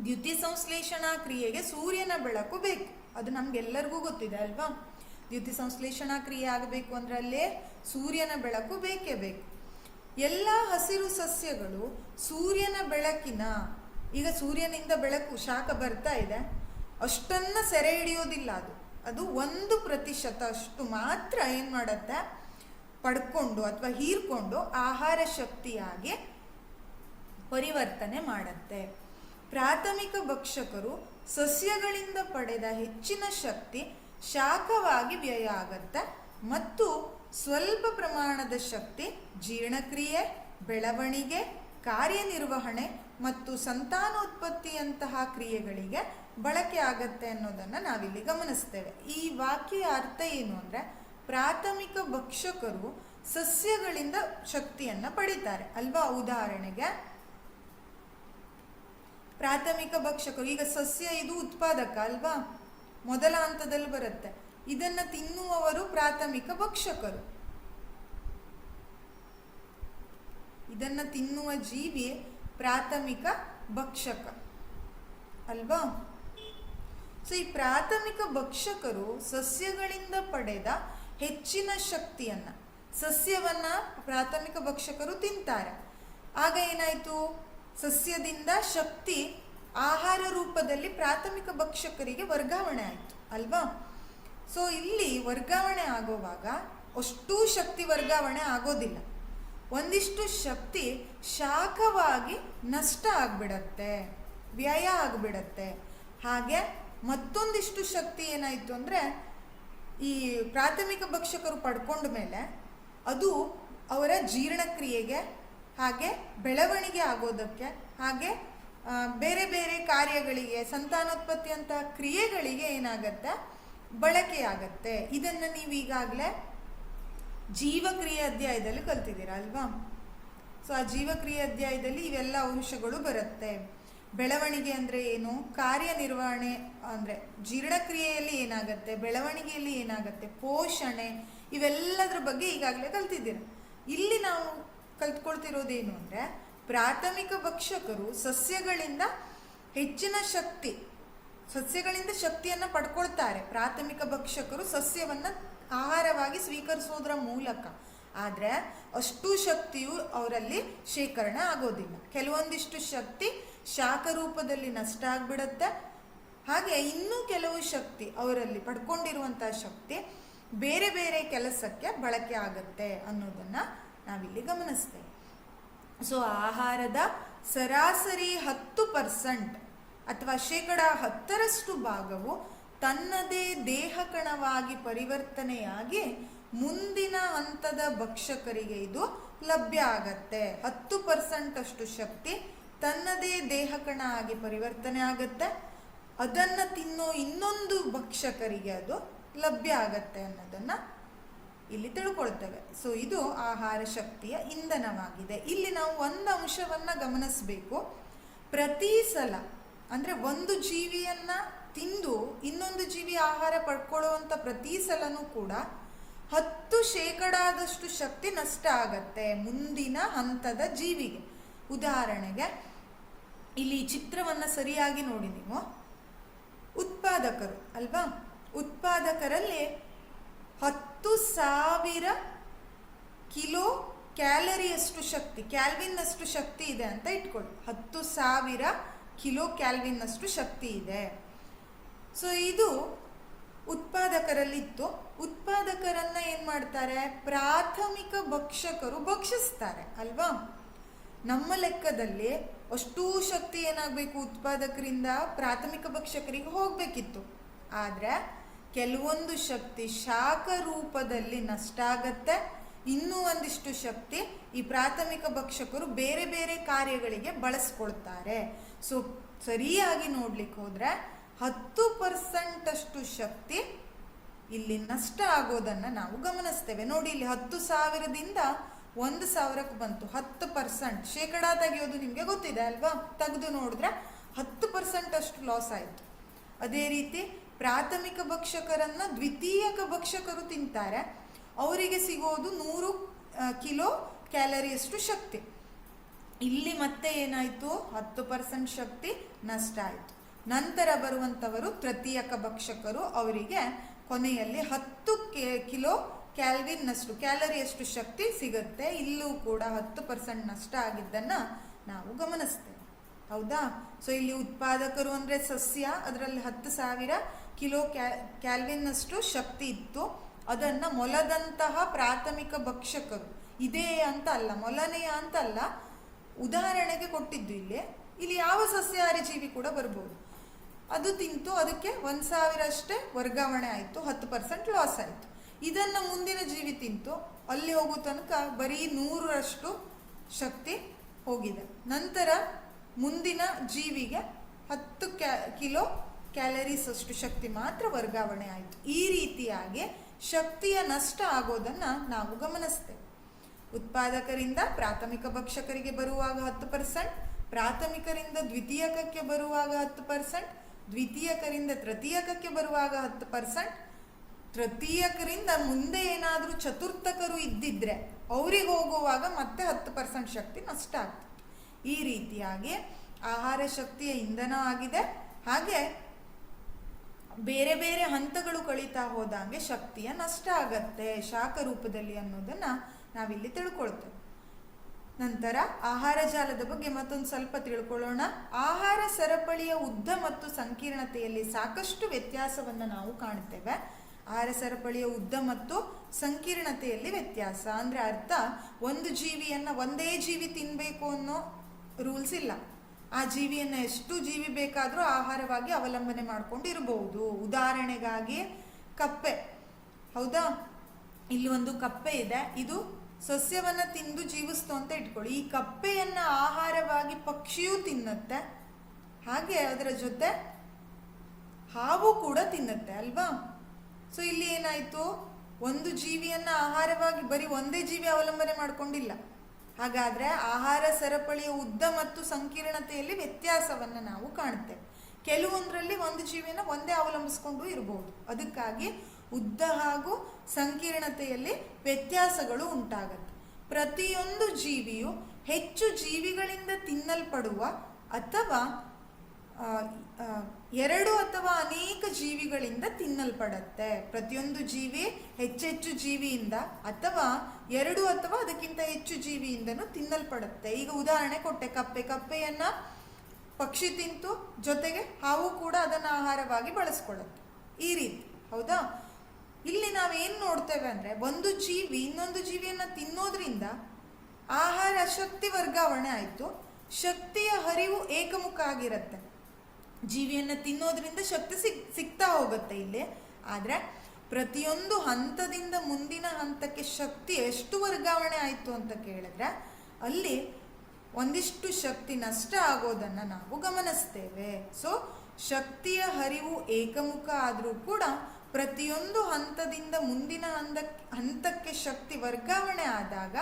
ದ್ಯುತಿ ಸಂಶ್ಲೇಷಣಾ ಕ್ರಿಯೆಗೆ ಸೂರ್ಯನ ಬೆಳಕು ಬೇಕು, ಅದು ನಮ್ಗೆಲ್ಲರಿಗೂ ಗೊತ್ತಿದೆ ಅಲ್ವಾ. ದ್ಯುತಿ ಸಂಶ್ಲೇಷಣಾ ಕ್ರಿಯೆ ಆಗಬೇಕು ಅಂದ್ರೆ ಅಲ್ಲೇ ಸೂರ್ಯನ ಬೆಳಕು ಬೇಕೇ ಬೇಕು. ಎಲ್ಲ ಹಸಿರು ಸಸ್ಯಗಳು ಸೂರ್ಯನ ಬೆಳಕಿನ, ಈಗ ಸೂರ್ಯನಿಂದ ಬೆಳಕು ಶಾಖ ಬರ್ತಾ ಇದೆ, ಅಷ್ಟನ್ನ ಸೆರೆ ಹಿಡಿಯೋದಿಲ್ಲ, ಅದು 1% ಅಷ್ಟು ಮಾತ್ರ ಏನು ಮಾಡುತ್ತೆ, ಪಡ್ಕೊಂಡು ಅಥವಾ ಹೀರ್ಕೊಂಡು ಆಹಾರ ಶಕ್ತಿಯಾಗಿ ಪರಿವರ್ತನೆ ಮಾಡುತ್ತೆ. ಪ್ರಾಥಮಿಕ ಭಕ್ಷಕರು ಸಸ್ಯಗಳಿಂದ ಪಡೆದ ಹೆಚ್ಚಿನ ಶಕ್ತಿ ಶಾಖವಾಗಿ ವ್ಯಯ ಆಗತ್ತೆ ಮತ್ತು ಸ್ವಲ್ಪ ಪ್ರಮಾಣದ ಶಕ್ತಿ ಜೀರ್ಣಕ್ರಿಯೆ, ಬೆಳವಣಿಗೆ, ಕಾರ್ಯನಿರ್ವಹಣೆ ಮತ್ತು ಸಂತಾನೋತ್ಪತ್ತಿಯಂತಹ ಕ್ರಿಯೆಗಳಿಗೆ ಬಳಕೆ ಆಗತ್ತೆ ಅನ್ನೋದನ್ನು ನಾವಿಲ್ಲಿ ಗಮನಿಸ್ತೇವೆ. ಈ ವಾಕ್ಯ ಅರ್ಥ ಏನು ಅಂದರೆ, ಪ್ರಾಥಮಿಕ ಭಕ್ಷಕರು ಸಸ್ಯಗಳಿಂದ ಶಕ್ತಿಯನ್ನ ಪಡಿತಾರೆ ಅಲ್ವಾ. ಉದಾಹರಣೆಗೆ ಪ್ರಾಥಮಿಕ ಭಕ್ಷಕರು, ಈಗ ಸಸ್ಯ ಇದು ಉತ್ಪಾದಕ ಅಲ್ವಾ, ಮೊದಲ ಹಂತದಲ್ಲಿ ಬರುತ್ತೆ. ಇದನ್ನ ತಿನ್ನುವವರು ಪ್ರಾಥಮಿಕ ಭಕ್ಷಕರು. ಇದನ್ನ ತಿನ್ನುವ ಜೀವಿ ಪ್ರಾಥಮಿಕ ಭಕ್ಷಕ ಅಲ್ವಾ. ಸೊ ಈ ಪ್ರಾಥಮಿಕ ಭಕ್ಷಕರು ಸಸ್ಯಗಳಿಂದ ಪಡೆದ ಹೆಚ್ಚಿನ ಶಕ್ತಿಯನ್ನ, ಸಸ್ಯವನ್ನ ಪ್ರಾಥಮಿಕ ಭಕ್ಷಕರು ತಿಂತಾರೆ. ಆಗ ಏನಾಯ್ತು, ಸಸ್ಯದಿಂದ ಶಕ್ತಿ ಆಹಾರ ರೂಪದಲ್ಲಿ ಪ್ರಾಥಮಿಕ ಭಕ್ಷಕರಿಗೆ ವರ್ಗಾವಣೆ ಆಯಿತು ಅಲ್ವಾ. ಸೊ ಇಲ್ಲಿ ವರ್ಗಾವಣೆ ಆಗುವಾಗ ಅಷ್ಟೂ ಶಕ್ತಿ ವರ್ಗಾವಣೆ ಆಗೋದಿಲ್ಲ. ಒಂದಿಷ್ಟು ಶಕ್ತಿ ಶಾಖವಾಗಿ ನಷ್ಟ ಆಗ್ಬಿಡತ್ತೆ, ವ್ಯಯ ಆಗ್ಬಿಡತ್ತೆ. ಹಾಗೆ ಮತ್ತೊಂದಿಷ್ಟು ಶಕ್ತಿ ಏನಾಯಿತು ಅಂದರೆ, ಈ ಪ್ರಾಥಮಿಕ ಭಕ್ಷಕರು ಪಡ್ಕೊಂಡ ಮೇಲೆ ಅದು ಅವರ ಜೀರ್ಣಕ್ರಿಯೆಗೆ, ಹಾಗೆ ಬೆಳವಣಿಗೆ ಆಗೋದಕ್ಕೆ, ಹಾಗೆ ಬೇರೆ ಬೇರೆ ಕಾರ್ಯಗಳಿಗೆ, ಸಂತಾನೋತ್ಪತ್ತಿ ಅಂತ ಕ್ರಿಯೆಗಳಿಗೆ ಏನಾಗತ್ತೆ, ಬಳಕೆಯಾಗತ್ತೆ. ಇದನ್ನು ನೀವು ಈಗಾಗಲೇ ಜೀವಕ್ರಿಯೆ ಅಧ್ಯಾಯದಲ್ಲಿ ಕಲ್ತಿದ್ದೀರಾ ಅಲ್ವಾ. ಸೊ ಆ ಜೀವಕ್ರಿಯೆ ಅಧ್ಯಾಯದಲ್ಲಿ ಇವೆಲ್ಲ ಅಂಶಗಳು ಬರುತ್ತೆ. ಬೆಳವಣಿಗೆ ಅಂದರೆ ಏನು, ಕಾರ್ಯನಿರ್ವಹಣೆ ಅಂದರೆ ಜೀರ್ಣಕ್ರಿಯೆಯಲ್ಲಿ ಏನಾಗುತ್ತೆ, ಬೆಳವಣಿಗೆಯಲ್ಲಿ ಏನಾಗುತ್ತೆ, ಪೋಷಣೆ, ಇವೆಲ್ಲದರ ಬಗ್ಗೆ ಈಗಾಗಲೇ ಕಲ್ತಿದ್ದೀರ. ಇಲ್ಲಿ ನಾವು ಕಲ್ತ್ಕೊಳ್ತಿರೋದೇನು ಅಂದರೆ, ಪ್ರಾಥಮಿಕ ಭಕ್ಷಕರು ಸಸ್ಯಗಳಿಂದ ಹೆಚ್ಚಿನ ಶಕ್ತಿ, ಸಸ್ಯಗಳಿಂದ ಶಕ್ತಿಯನ್ನು ಪಡ್ಕೊಳ್ತಾರೆ. ಪ್ರಾಥಮಿಕ ಭಕ್ಷಕರು ಸಸ್ಯವನ್ನು ಆಹಾರವಾಗಿ ಸ್ವೀಕರಿಸೋದ್ರ ಮೂಲಕ. ಆದರೆ ಅಷ್ಟು ಶಕ್ತಿಯು ಅವರಲ್ಲಿ ಶೇಖರಣೆ ಆಗೋದಿಲ್ಲ. ಕೆಲವೊಂದಿಷ್ಟು ಶಕ್ತಿ ಶಾಖ ರೂಪದಲ್ಲಿ ನಷ್ಟ ಆಗ್ಬಿಡುತ್ತೆ. ಹಾಗೆ ಇನ್ನೂ ಕೆಲವು ಶಕ್ತಿ, ಅವರಲ್ಲಿ ಪಡ್ಕೊಂಡಿರುವಂತಹ ಶಕ್ತಿ ಬೇರೆ ಬೇರೆ ಕೆಲಸಕ್ಕೆ ಬಳಕೆ ಆಗುತ್ತೆ ಅನ್ನೋದನ್ನು ನಾವಿಲ್ಲಿ ಗಮನಿಸ್ತೇವೆ. ಸೊ ಆಹಾರದ ಸರಾಸರಿ 10% ಅಥವಾ 10% ಭಾಗವು ತನ್ನದೇ ದೇಹ ಕಣವಾಗಿ ಪರಿವರ್ತನೆಯಾಗಿ ಮುಂದಿನ ಹಂತದ ಭಕ್ಷಕರಿಗೆ ಇದು ಲಭ್ಯ ಆಗತ್ತೆ. 10% ಅಷ್ಟು ಶಕ್ತಿ ತನ್ನದೇ ದೇಹ ಕಣ ಆಗಿ ಪರಿವರ್ತನೆ ಆಗತ್ತೆ, ಅದನ್ನು ತಿನ್ನೋ ಇನ್ನೊಂದು ಭಕ್ಷಕರಿಗೆ ಅದು ಲಭ್ಯ ಆಗತ್ತೆ ಅನ್ನೋದನ್ನ ಇಲ್ಲಿ ತಿಳ್ಕೊಳ್ತೇವೆ. ಸೊ ಇದು ಆಹಾರ ಶಕ್ತಿಯ ಇಂಧನವಾಗಿದೆ. ಇಲ್ಲಿ ನಾವು ಒಂದು ಅಂಶವನ್ನ ಗಮನಿಸಬೇಕು. ಪ್ರತಿ ಸಲ ಅಂದರೆ ಒಂದು ಜೀವಿಯನ್ನ ತಿಂದು ಇನ್ನೊಂದು ಜೀವಿ ಆಹಾರ ಪಡ್ಕೊಳ್ಳುವಂಥ ಪ್ರತಿ ಸಲನೂ ಕೂಡ 10% ಶಕ್ತಿ ನಷ್ಟ ಆಗತ್ತೆ ಮುಂದಿನ ಹಂತದ ಜೀವಿಗೆ. ಉದಾಹರಣೆಗೆ ಇಲ್ಲಿ ಚಿತ್ರವನ್ನು ಸರಿಯಾಗಿ ನೋಡಿ ನೀವು. ಉತ್ಪಾದಕರು ಅಲ್ವಾ, ಉತ್ಪಾದಕರಲ್ಲಿ 10,000 ಕಿಲೋ ಕ್ಯಾಲರಿಯಷ್ಟು ಶಕ್ತಿ, ಕ್ಯಾಲ್ವಿನ್ನಷ್ಟು ಶಕ್ತಿ ಇದೆ ಅಂತ ಇಟ್ಕೊಳ್ಳಿ. 10,000 ಕಿಲೋ ಕ್ಯಾಲ್ವಿನ್ನಷ್ಟು ಶಕ್ತಿ ಇದೆ. ಸೊ ಇದು ಉತ್ಪಾದಕರಲ್ಲಿತ್ತು. ಉತ್ಪಾದಕರನ್ನ ಏನು ಮಾಡ್ತಾರೆ, ಪ್ರಾಥಮಿಕ ಭಕ್ಷಕರು ಭಕ್ಷಿಸ್ತಾರೆ ಅಲ್ವಾ. ನಮ್ಮ ಲೆಕ್ಕದಲ್ಲಿ ಅಷ್ಟೂ ಶಕ್ತಿ ಏನಾಗಬೇಕು, ಉತ್ಪಾದಕರಿಂದ ಪ್ರಾಥಮಿಕ ಭಕ್ಷಕರಿಗೆ ಹೋಗಬೇಕಿತ್ತು. ಆದರೆ ಕೆಲವೊಂದು ಶಕ್ತಿ ಶಾಖ ರೂಪದಲ್ಲಿ ನಷ್ಟ ಆಗತ್ತೆ, ಇನ್ನೂ ಒಂದಿಷ್ಟು ಶಕ್ತಿ ಈ ಪ್ರಾಥಮಿಕ ಭಕ್ಷಕರು ಬೇರೆ ಬೇರೆ ಕಾರ್ಯಗಳಿಗೆ ಬಳಸ್ಕೊಳ್ತಾರೆ. ಸೊ ಸರಿಯಾಗಿ ನೋಡ್ಲಿಕ್ಕೆ ಹೋದ್ರೆ 10% ಅಷ್ಟು ಶಕ್ತಿ ಇಲ್ಲಿ ನಷ್ಟ ಆಗೋದನ್ನು ನಾವು ಗಮನಿಸ್ತೇವೆ. ನೋಡಿ ಇಲ್ಲಿ 10,000ದಿಂದ 1,000ಕ್ಕೆ ಬಂತು. 10% ಶೇಕಡ ತೆಗೆಯೋದು ನಿಮಗೆ ಗೊತ್ತಿದೆ ಅಲ್ವಾ. ತೆಗೆದು ನೋಡಿದ್ರೆ 10% ಅಷ್ಟು ಲಾಸ್ ಆಯಿತು. ಅದೇ ರೀತಿ ಪ್ರಾಥಮಿಕ ಭಕ್ಷಕರನ್ನು ದ್ವಿತೀಯಕ ಭಕ್ಷಕರು ತಿಂತಾರೆ, ಅವರಿಗೆ ಸಿಗೋದು 100 ಕಿಲೋ ಕ್ಯಾಲರಿಯಷ್ಟು ಶಕ್ತಿ. ಇಲ್ಲಿ ಮತ್ತೆ ಏನಾಯಿತು, 10% ಶಕ್ತಿ ನಷ್ಟ ಆಯಿತು. ನಂತರ ಬರುವಂಥವರು ತೃತೀಯಕ ಭಕ್ಷಕರು, ಅವರಿಗೆ ಕೊನೆಯಲ್ಲಿ 10 ಕಿಲೋ ಕ್ಯಾಲರಿಯಷ್ಟು ಶಕ್ತಿ ಸಿಗುತ್ತೆ. ಇಲ್ಲೂ ಕೂಡ 10% ನಷ್ಟ ಆಗಿದ್ದನ್ನು ನಾವು ಗಮನಿಸ್ತೇವೆ. ಹೌದಾ. ಸೊ ಇಲ್ಲಿ ಉತ್ಪಾದಕರು ಅಂದರೆ ಸಸ್ಯ, ಅದರಲ್ಲಿ 10,000 ಕಿಲೋ ಕ್ಯಾಲ್ವಿನ್ನಷ್ಟು ಶಕ್ತಿ ಇತ್ತು. ಅದನ್ನು ಮೊಲದಂತಹ ಪ್ರಾಥಮಿಕ ಭಕ್ಷಕರು, ಇದೇ ಅಂತ ಅಲ್ಲ, ಮೊಲನೆಯ ಅಂತ ಅಲ್ಲ, ಉದಾಹರಣೆಗೆ ಕೊಟ್ಟಿದ್ದು ಇಲ್ಲಿ ಯಾವ ಸಸ್ಯಾಹಾರಿ ಜೀವಿ ಕೂಡ ಬರ್ಬೋದು. ಅದು ತಿಂತು, ಅದಕ್ಕೆ 1,000 ಅಷ್ಟೇ ವರ್ಗಾವಣೆ ಆಯಿತು, 10% ಲಾಸ್ ಆಯಿತು. ಇದನ್ನು ಮುಂದಿನ ಜೀವಿ ತಿಂತು, ಅಲ್ಲಿ ಹೋಗೋ ತನಕ ಬರೀ 100ರಷ್ಟು ಶಕ್ತಿ ಹೋಗಿದೆ. ನಂತರ ಮುಂದಿನ ಜೀವಿಗೆ 10 ಕಿಲೋ ಕ್ಯಾಲರೀಸ್ ಅಷ್ಟು ಶಕ್ತಿ ಮಾತ್ರ ವರ್ಗಾವಣೆ ಆಯಿತು. ಈ ರೀತಿಯಾಗಿ ಶಕ್ತಿಯ ನಷ್ಟ ಆಗೋದನ್ನು ನಾವು ಗಮನಿಸ್ತೇವೆ. ಉತ್ಪಾದಕರಿಂದ ಪ್ರಾಥಮಿಕ ಭಕ್ಷಕರಿಗೆ ಬರುವಾಗ 10%, ಪ್ರಾಥಮಿಕರಿಂದ ದ್ವಿತೀಯಕಕ್ಕೆ ಬರುವಾಗ 10%, ದ್ವಿತೀಯಕರಿಂದ ತೃತೀಯಕಕ್ಕೆ ಬರುವಾಗ 10%, ತೃತೀಯಕರಿಂದ ಮುಂದೆ ಏನಾದರೂ ಚತುರ್ಥಕರು ಇದ್ದಿದ್ರೆ ಅವರಿಗೆ ಹೋಗುವಾಗ ಮತ್ತೆ 10% ಶಕ್ತಿ ನಷ್ಟ ಆಗ್ತದೆ. ಈ ರೀತಿಯಾಗಿ ಆಹಾರ ಶಕ್ತಿಯ ಇಂಧನ ಆಗಿದೆ. ಹಾಗೆ ಬೇರೆ ಬೇರೆ ಹಂತಗಳು ಕಳೀತಾ ಹೋದಂಗೆ ಶಕ್ತಿಯ ನಷ್ಟ ಆಗತ್ತೆ ಶಾಖ ರೂಪದಲ್ಲಿ ಅನ್ನೋದನ್ನ ನಾವಿಲ್ಲಿ ತಿಳ್ಕೊಳ್ತೇವೆ. ನಂತರ ಆಹಾರ ಜಾಲದ ಬಗ್ಗೆ ಮತ್ತೊಂದು ಸ್ವಲ್ಪ ತಿಳ್ಕೊಳ್ಳೋಣ. ಆಹಾರ ಸರಪಳಿಯ ಉದ್ದ ಮತ್ತು ಸಂಕೀರ್ಣತೆಯಲ್ಲಿ ಸಾಕಷ್ಟು ವ್ಯತ್ಯಾಸವನ್ನು ನಾವು ಕಾಣ್ತೇವೆ. ಆಹಾರ ಸರಪಳಿಯ ಉದ್ದ ಮತ್ತು ಸಂಕೀರ್ಣತೆಯಲ್ಲಿ ವ್ಯತ್ಯಾಸ ಅಂದರೆ ಅರ್ಥ, ಒಂದು ಜೀವಿಯನ್ನು ಒಂದೇ ಜೀವಿ ತಿನ್ನಬೇಕು ಅನ್ನೋ ರೂಲ್ಸ್ ಇಲ್ಲ. ಆ ಜೀವಿಯನ್ನು ಎಷ್ಟು ಜೀವಿ ಬೇಕಾದರೂ ಆಹಾರವಾಗಿ ಅವಲಂಬನೆ ಮಾಡ್ಕೊಂಡು ಇರಬಹುದು. ಉದಾಹರಣೆಗಾಗಿ ಕಪ್ಪೆ, ಹೌದಾ, ಇಲ್ಲಿ ಒಂದು ಕಪ್ಪೆ ಇದೆ, ಇದು ಸಸ್ಯವನ್ನು ತಿಂದು ಜೀವಿಸ್ತು ಅಂತ ಇಟ್ಕೊಳ್ಳಿ. ಈ ಕಪ್ಪೆಯನ್ನು ಆಹಾರವಾಗಿ ಪಕ್ಷಿಯೂ ತಿನ್ನುತ್ತೆ, ಹಾಗೆ ಅದರ ಜೊತೆ ಹಾವು ಕೂಡ ತಿನ್ನುತ್ತೆ ಅಲ್ವಾ. ಸೊ ಇಲ್ಲಿ ಏನಾಯಿತು, ಒಂದು ಜೀವಿಯನ್ನು ಆಹಾರವಾಗಿ ಬರೀ ಒಂದೇ ಜೀವಿ ಅವಲಂಬನೆ ಮಾಡ್ಕೊಂಡಿಲ್ಲ. ಹಾಗಾದರೆ ಆಹಾರ ಸರಪಳಿಯ ಉದ್ದ ಮತ್ತು ಸಂಕೀರ್ಣತೆಯಲ್ಲಿ ವ್ಯತ್ಯಾಸವನ್ನು ನಾವು ಕಾಣ್ತೇವೆ. ಕೆಲವೊಂದರಲ್ಲಿ ಒಂದು ಜೀವಿಯನ್ನು ಒಂದೇ ಅವಲಂಬಿಸ್ಕೊಂಡು ಇರಬಹುದು. ಅದಕ್ಕಾಗಿ ಉದ್ದ ಹಾಗೂ ಸಂಕೀರ್ಣತೆಯಲ್ಲಿ ವ್ಯತ್ಯಾಸಗಳು ಉಂಟಾಗತ್ತೆ. ಪ್ರತಿಯೊಂದು ಜೀವಿಯು ಹೆಚ್ಚು ಜೀವಿಗಳಿಂದ ತಿನ್ನಲ್ಪಡುವ ಅಥವಾ ಎರಡು ಅಥವಾ ಅನೇಕ ಜೀವಿಗಳಿಂದ ತಿನ್ನಲ್ಪಡತ್ತೆ. ಪ್ರತಿಯೊಂದು ಜೀವಿ ಹೆಚ್ಚೆಚ್ಚು ಜೀವಿಯಿಂದ ಅಥವಾ ಎರಡು ಅಥವಾ ಅದಕ್ಕಿಂತ ಹೆಚ್ಚು ಜೀವಿಯಿಂದನೂ ತಿನ್ನಲ್ಪಡುತ್ತೆ. ಈಗ ಉದಾಹರಣೆ ಕೊಟ್ಟೆ, ಕಪ್ಪೆಯನ್ನ ಪಕ್ಷಿ ತಿಂತು, ಜೊತೆಗೆ ಹಾವು ಕೂಡ ಅದನ್ನು ಆಹಾರವಾಗಿ ಬಳಸ್ಕೊಳ್ಳುತ್ತೆ. ಈ ರೀತಿ, ಹೌದಾ. ಇಲ್ಲಿ ನಾವೇನು ನೋಡ್ತೇವೆ ಅಂದರೆ, ಒಂದು ಜೀವಿ ಇನ್ನೊಂದು ಜೀವಿಯನ್ನು ತಿನ್ನೋದ್ರಿಂದ ಆಹಾರ ಶಕ್ತಿ ವರ್ಗಾವಣೆ ಆಯಿತು, ಶಕ್ತಿಯ ಹರಿವು ಏಕಮುಖ ಆಗಿರುತ್ತೆ. ಜೀವಿಯನ್ನು ತಿನ್ನೋದ್ರಿಂದ ಶಕ್ತಿ ಸಿಗ್ತಾ ಹೋಗುತ್ತೆ ಇಲ್ಲಿ. ಆದರೆ ಪ್ರತಿಯೊಂದು ಹಂತದಿಂದ ಮುಂದಿನ ಹಂತಕ್ಕೆ ಶಕ್ತಿ ಎಷ್ಟು ವರ್ಗಾವಣೆ ಆಯಿತು ಅಂತ ಕೇಳಿದ್ರೆ ಅಲ್ಲಿ ಒಂದಿಷ್ಟು ಶಕ್ತಿ ನಷ್ಟ ಆಗೋದನ್ನು ನಾವು ಗಮನಿಸ್ತೇವೆ. ಸೊ ಶಕ್ತಿಯ ಹರಿವು ಏಕಮುಖ ಆದರೂ ಕೂಡ ಪ್ರತಿಯೊಂದು ಹಂತದಿಂದ ಮುಂದಿನ ಹಂತಕ್ಕೆ ಶಕ್ತಿ ವರ್ಗಾವಣೆ ಆದಾಗ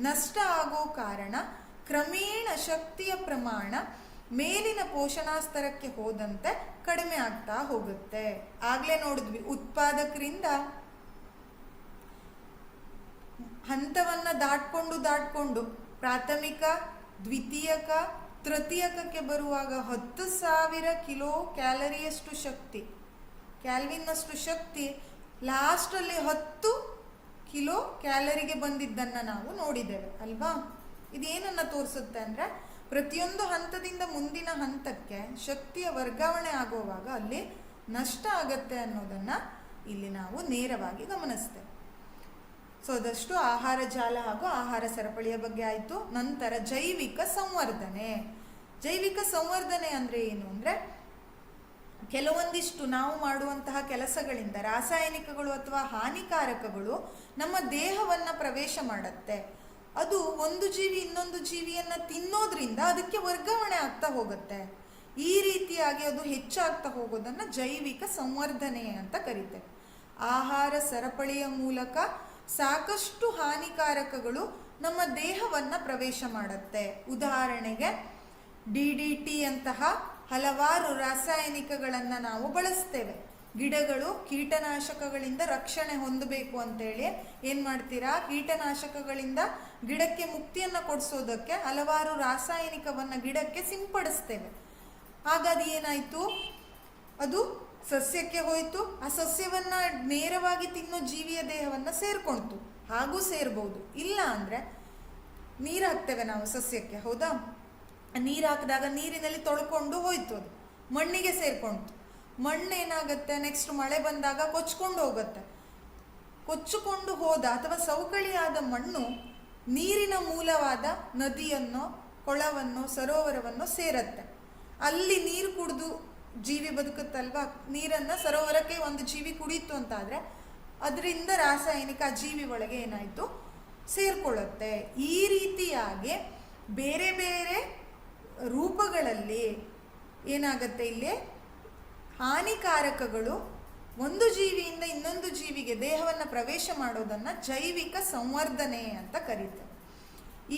ನಷ್ಟ ಆಗೋ ಕಾರಣ ಕ್ರಮೇಣ ಶಕ್ತಿಯ ಪ್ರಮಾಣ ಮೇಲಿನ ಪೋಷಣಾಸ್ತರಕ್ಕೆ ಹೋದಂತೆ ಕಡಿಮೆ ಆಗ್ತಾ ಹೋಗುತ್ತೆ. ಆಗ್ಲೇ ನೋಡಿದ್ವಿ, ಉತ್ಪಾದಕರಿಂದ ಹಂತವನ್ನ ದಾಟ್ಕೊಂಡು ಪ್ರಾಥಮಿಕ, ದ್ವಿತೀಯಕ, ತೃತೀಯಕಕ್ಕೆ ಬರುವಾಗ 10,000 ಕಿಲೋ ಕ್ಯಾಲರಿಯಷ್ಟು ಶಕ್ತಿ, ಕ್ಯಾಲ್ವಿನ್ನಷ್ಟು ಶಕ್ತಿ ಲಾಸ್ಟಲ್ಲಿ 10 ಕಿಲೋ ಕ್ಯಾಲರಿಗೆ ಬಂದಿದ್ದನ್ನು ನಾವು ನೋಡಿದ್ದೇವೆ ಅಲ್ವಾ. ಇದೇನನ್ನ ತೋರಿಸುತ್ತೆ ಅಂದರೆ, ಪ್ರತಿಯೊಂದು ಹಂತದಿಂದ ಮುಂದಿನ ಹಂತಕ್ಕೆ ಶಕ್ತಿಯ ವರ್ಗಾವಣೆ ಆಗುವಾಗ ಅಲ್ಲಿ ನಷ್ಟ ಆಗತ್ತೆ ಅನ್ನೋದನ್ನು ಇಲ್ಲಿ ನಾವು ನೇರವಾಗಿ ಗಮನಿಸ್ತೇವೆ. ಸೊ ಅದಷ್ಟು ಆಹಾರ ಜಾಲ ಹಾಗೂ ಆಹಾರ ಸರಪಳಿಯ ಬಗ್ಗೆ ಆಯಿತು. ನಂತರ ಜೈವಿಕ ಸಂವರ್ಧನೆ. ಜೈವಿಕ ಸಂವರ್ಧನೆ ಅಂದರೆ ಏನು ಅಂದರೆ, ಕೆಲವೊಂದಿಷ್ಟು ನಾವು ಮಾಡುವಂತಹ ಕೆಲಸಗಳಿಂದ ರಾಸಾಯನಿಕಗಳು ಅಥವಾ ಹಾನಿಕಾರಕಗಳು ನಮ್ಮ ದೇಹವನ್ನು ಪ್ರವೇಶ ಮಾಡುತ್ತೆ. ಅದು ಒಂದು ಜೀವಿ ಇನ್ನೊಂದು ಜೀವಿಯನ್ನು ತಿನ್ನೋದ್ರಿಂದ ಅದಕ್ಕೆ ವರ್ಗಾವಣೆ ಆಗ್ತಾ ಹೋಗುತ್ತೆ. ಈ ರೀತಿಯಾಗಿ ಅದು ಹೆಚ್ಚಾಗ್ತಾ ಹೋಗೋದನ್ನು ಜೈವಿಕ ಸಂವರ್ಧನೆ ಅಂತ ಕರೀತೇವೆ. ಆಹಾರ ಸರಪಳಿಯ ಮೂಲಕ ಸಾಕಷ್ಟು ಹಾನಿಕಾರಕಗಳು ನಮ್ಮ ದೇಹವನ್ನು ಪ್ರವೇಶ ಮಾಡುತ್ತೆ. ಉದಾಹರಣೆಗೆ DDT ಅಂತಹ ಹಲವಾರು ರಾಸಾಯನಿಕಗಳನ್ನು ನಾವು ಬಳಸ್ತೇವೆ. ಗಿಡಗಳು ಕೀಟನಾಶಕಗಳಿಂದ ರಕ್ಷಣೆ ಹೊಂದಬೇಕು ಅಂತೇಳಿ ಏನು ಮಾಡ್ತೀರಾ, ಕೀಟನಾಶಕಗಳಿಂದ ಗಿಡಕ್ಕೆ ಮುಕ್ತಿಯನ್ನು ಕೊಡಿಸೋದಕ್ಕೆ ಹಲವಾರು ರಾಸಾಯನಿಕವನ್ನು ಗಿಡಕ್ಕೆ ಸಿಂಪಡಿಸ್ತೇವೆ. ಹಾಗಾದ್ರೆ ಏನಾಯಿತು, ಅದು ಸಸ್ಯಕ್ಕೆ ಹೋಯಿತು. ಆ ಸಸ್ಯವನ್ನು ನೇರವಾಗಿ ತಿನ್ನೋ ಜೀವಿಯ ದೇಹವನ್ನು ಸೇರ್ಕೊಳ್ತು, ಹಾಗೂ ಸೇರ್ಬೋದು. ಇಲ್ಲ ಅಂದರೆ ನೀರು ಹಾಕ್ತೇವೆ ನಾವು ಸಸ್ಯಕ್ಕೆ, ಹೌದಾ. ನೀರು ಹಾಕಿದಾಗ ನೀರಿನಲ್ಲಿ ತೊಳ್ಕೊಂಡು ಹೋಯ್ತು, ಅದು ಮಣ್ಣಿಗೆ ಸೇರ್ಕೊಳ್ತು. ಮಣ್ಣು ಏನಾಗುತ್ತೆ, ನೆಕ್ಸ್ಟ್ ಮಳೆ ಬಂದಾಗ ಕೊಚ್ಕೊಂಡು ಹೋಗುತ್ತೆ. ಕೊಚ್ಚಿಕೊಂಡು ಹೋದ ಅಥವಾ ಸವಕಳಿಯಾದ ಮಣ್ಣು ನೀರಿನ ಮೂಲವಾದ ನದಿಯನ್ನು, ಕೊಳವನ್ನು, ಸರೋವರವನ್ನು ಸೇರತ್ತೆ. ಅಲ್ಲಿ ನೀರು ಕುಡಿದು ಜೀವಿ ಬದುಕುತ್ತಲ್ವಾ. ನೀರನ್ನು ಸರೋವರಕ್ಕೆ ಒಂದು ಜೀವಿ ಕುಡಿಯಿತು ಅಂತಾದರೆ ಅದರಿಂದ ರಾಸಾಯನಿಕ ಆ ಜೀವಿ ಒಳಗೆ ಏನಾಯಿತು, ಸೇರ್ಕೊಳ್ಳುತ್ತೆ. ಈ ರೀತಿಯಾಗಿ ಬೇರೆ ಬೇರೆ ರೂಪಗಳಲ್ಲಿ ಏನಾಗುತ್ತೆ, ಇಲ್ಲಿ ಹಾನಿಕಾರಕಗಳು ಒಂದು ಜೀವಿಯಿಂದ ಇನ್ನೊಂದು ಜೀವಿಗೆ ದೇಹವನ್ನು ಪ್ರವೇಶ ಮಾಡೋದನ್ನ ಜೈವಿಕ ಸಂವರ್ಧನೆ ಅಂತ ಕರೀತಾರೆ.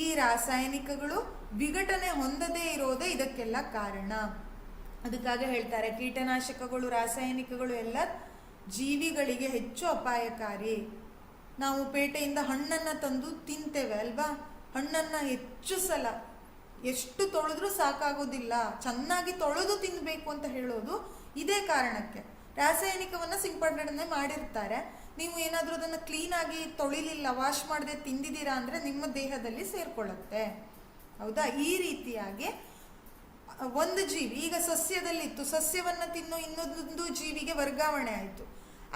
ಈ ರಾಸಾಯನಿಕಗಳು ವಿಘಟನೆ ಹೊಂದದೇ ಇರೋದೇ ಇದಕ್ಕೆಲ್ಲ ಕಾರಣ. ಅದಕ್ಕಾಗಿ ಹೇಳ್ತಾರೆ ಕೀಟನಾಶಕಗಳು, ರಾಸಾಯನಿಕಗಳು ಎಲ್ಲ ಜೀವಿಗಳಿಗೆ ಹೆಚ್ಚು ಅಪಾಯಕಾರಿ. ನಾವು ಪೇಟೆಯಿಂದ ಹಣ್ಣನ್ನು ತಂದು ತಿಂತೇವೆ ಅಲ್ವಾ, ಹಣ್ಣನ್ನು ಹೆಚ್ಚು ಸಲ ಎಷ್ಟು ತೊಳೆದ್ರೂ ಸಾಕಾಗೋದಿಲ್ಲ, ಚೆನ್ನಾಗಿ ತೊಳೆದು ತಿನ್ನಬೇಕು ಅಂತ ಹೇಳೋದು ಇದೇ ಕಾರಣಕ್ಕೆ. ರಾಸಾಯನಿಕವನ್ನು ಸಿಂಪಡಣೆ ಮಾಡಿರ್ತಾರೆ, ನೀವು ಏನಾದರೂ ಅದನ್ನು ಕ್ಲೀನಾಗಿ ತೊಳಿಲಿಲ್ಲ, ವಾಶ್ ಮಾಡದೆ ತಿಂದಿದ್ದೀರಾ ಅಂದರೆ ನಿಮ್ಮ ದೇಹದಲ್ಲಿ ಸೇರ್ಕೊಳ್ಳುತ್ತೆ. ಹೌದಾ? ಈ ರೀತಿಯಾಗಿ ಒಂದು ಜೀವಿ ಈಗ ಸಸ್ಯದಲ್ಲಿತ್ತು, ಸಸ್ಯವನ್ನು ತಿನ್ನು ಇನ್ನೊಂದು ಜೀವಿಗೆ ವರ್ಗಾವಣೆ ಆಯಿತು,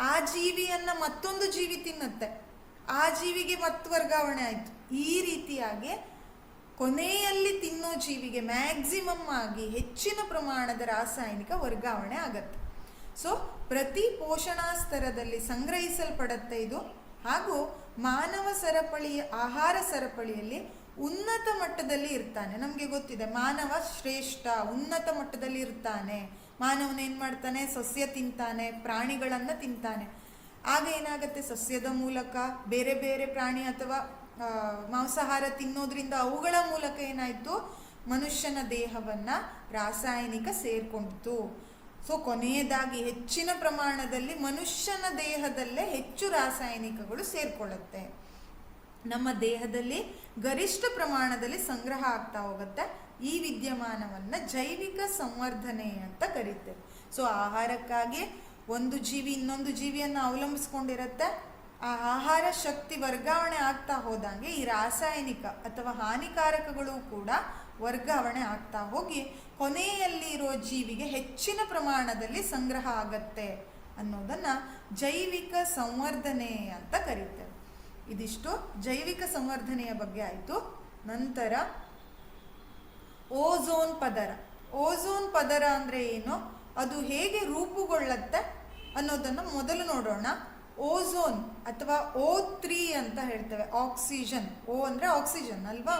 ಆ ಜೀವಿಯನ್ನು ಮತ್ತೊಂದು ಜೀವಿ ತಿನ್ನುತ್ತೆ, ಆ ಜೀವಿಗೆ ಮತ್ತೆ ವರ್ಗಾವಣೆ ಆಯಿತು. ಈ ರೀತಿಯಾಗಿ ಕೊನೆಯಲ್ಲಿ ತಿನ್ನೋ ಜೀವಿಗೆ ಮ್ಯಾಕ್ಸಿಮಮ್ ಆಗಿ ಹೆಚ್ಚಿನ ಪ್ರಮಾಣದ ರಾಸಾಯನಿಕ ವರ್ಗಾವಣೆ ಆಗತ್ತೆ. ಸೊ ಪ್ರತಿ ಪೋಷಣಾ ಸ್ತರದಲ್ಲಿ ಸಂಗ್ರಹಿಸಲ್ಪಡುತ್ತೆ ಇದು. ಹಾಗೂ ಮಾನವ ಸರಪಳಿಯ ಆಹಾರ ಸರಪಳಿಯಲ್ಲಿ ಉನ್ನತ ಮಟ್ಟದಲ್ಲಿ ಇರ್ತಾನೆ. ನಮಗೆ ಗೊತ್ತಿದೆ ಮಾನವ ಶ್ರೇಷ್ಠ, ಉನ್ನತ ಮಟ್ಟದಲ್ಲಿ ಇರ್ತಾನೆ. ಮಾನವನ ಏನು ಮಾಡ್ತಾನೆ? ಸಸ್ಯ ತಿಂತಾನೆ, ಪ್ರಾಣಿಗಳನ್ನು ತಿಂತಾನೆ. ಆಗ ಏನಾಗುತ್ತೆ? ಸಸ್ಯದ ಮೂಲಕ ಬೇರೆ ಬೇರೆ ಪ್ರಾಣಿ ಅಥವಾ ಮಾಂಸಾಹಾರ ತಿನ್ನೋದ್ರಿಂದ ಅವುಗಳ ಮೂಲಕ ಏನಾಯಿತು? ಮನುಷ್ಯನ ದೇಹವನ್ನು ರಾಸಾಯನಿಕ ಸೇರ್ಕೊಂಡಿತು. ಸೊ ಕೊನೆಯದಾಗಿ ಹೆಚ್ಚಿನ ಪ್ರಮಾಣದಲ್ಲಿ ಮನುಷ್ಯನ ದೇಹದಲ್ಲೇ ಹೆಚ್ಚು ರಾಸಾಯನಿಕಗಳು ಸೇರ್ಕೊಳ್ಳುತ್ತೆ. ನಮ್ಮ ದೇಹದಲ್ಲಿ ಗರಿಷ್ಠ ಪ್ರಮಾಣದಲ್ಲಿ ಸಂಗ್ರಹ ಆಗ್ತಾ ಹೋಗುತ್ತೆ. ಈ ವಿದ್ಯಮಾನವನ್ನು ಜೈವಿಕ ಸಂವರ್ಧನೆ ಅಂತ ಕರೀತೇವೆ. ಸೊ ಆಹಾರಕ್ಕಾಗಿ ಒಂದು ಜೀವಿ ಇನ್ನೊಂದು ಜೀವಿಯನ್ನು ಅವಲಂಬಿಸ್ಕೊಂಡಿರುತ್ತೆ. ಆ ಆಹಾರ ಶಕ್ತಿ ವರ್ಗಾವಣೆ ಆಗ್ತಾ ಹೋದಂಗೆ ಈ ರಾಸಾಯನಿಕ ಅಥವಾ ಹಾನಿಕಾರಕಗಳು ಕೂಡ ವರ್ಗಾವಣೆ ಆಗ್ತಾ ಹೋಗಿ ಕೊನೆಯಲ್ಲಿ ಇರೋ ಜೀವಿಗೆ ಹೆಚ್ಚಿನ ಪ್ರಮಾಣದಲ್ಲಿ ಸಂಗ್ರಹ ಆಗತ್ತೆ ಅನ್ನೋದನ್ನು ಜೈವಿಕ ಸಂವರ್ಧನೆ ಅಂತ ಕರೀತೇವೆ. ಇದಿಷ್ಟು ಜೈವಿಕ ಸಂವರ್ಧನೆಯ ಬಗ್ಗೆ ಆಯಿತು. ನಂತರ ಓಝೋನ್ ಪದರ. ಓಝೋನ್ ಪದರ ಅಂದರೆ ಏನು, ಅದು ಹೇಗೆ ರೂಪುಗೊಳ್ಳುತ್ತೆ ಅನ್ನೋದನ್ನು ಮೊದಲು ನೋಡೋಣ. ಓಝೋನ್ ಅಥವಾ O3 ಅಂತ ಹೇಳ್ತೇವೆ. ಆಕ್ಸಿಜನ್, ಓ ಅಂದರೆ ಆಕ್ಸಿಜನ್ ಅಲ್ವಾ.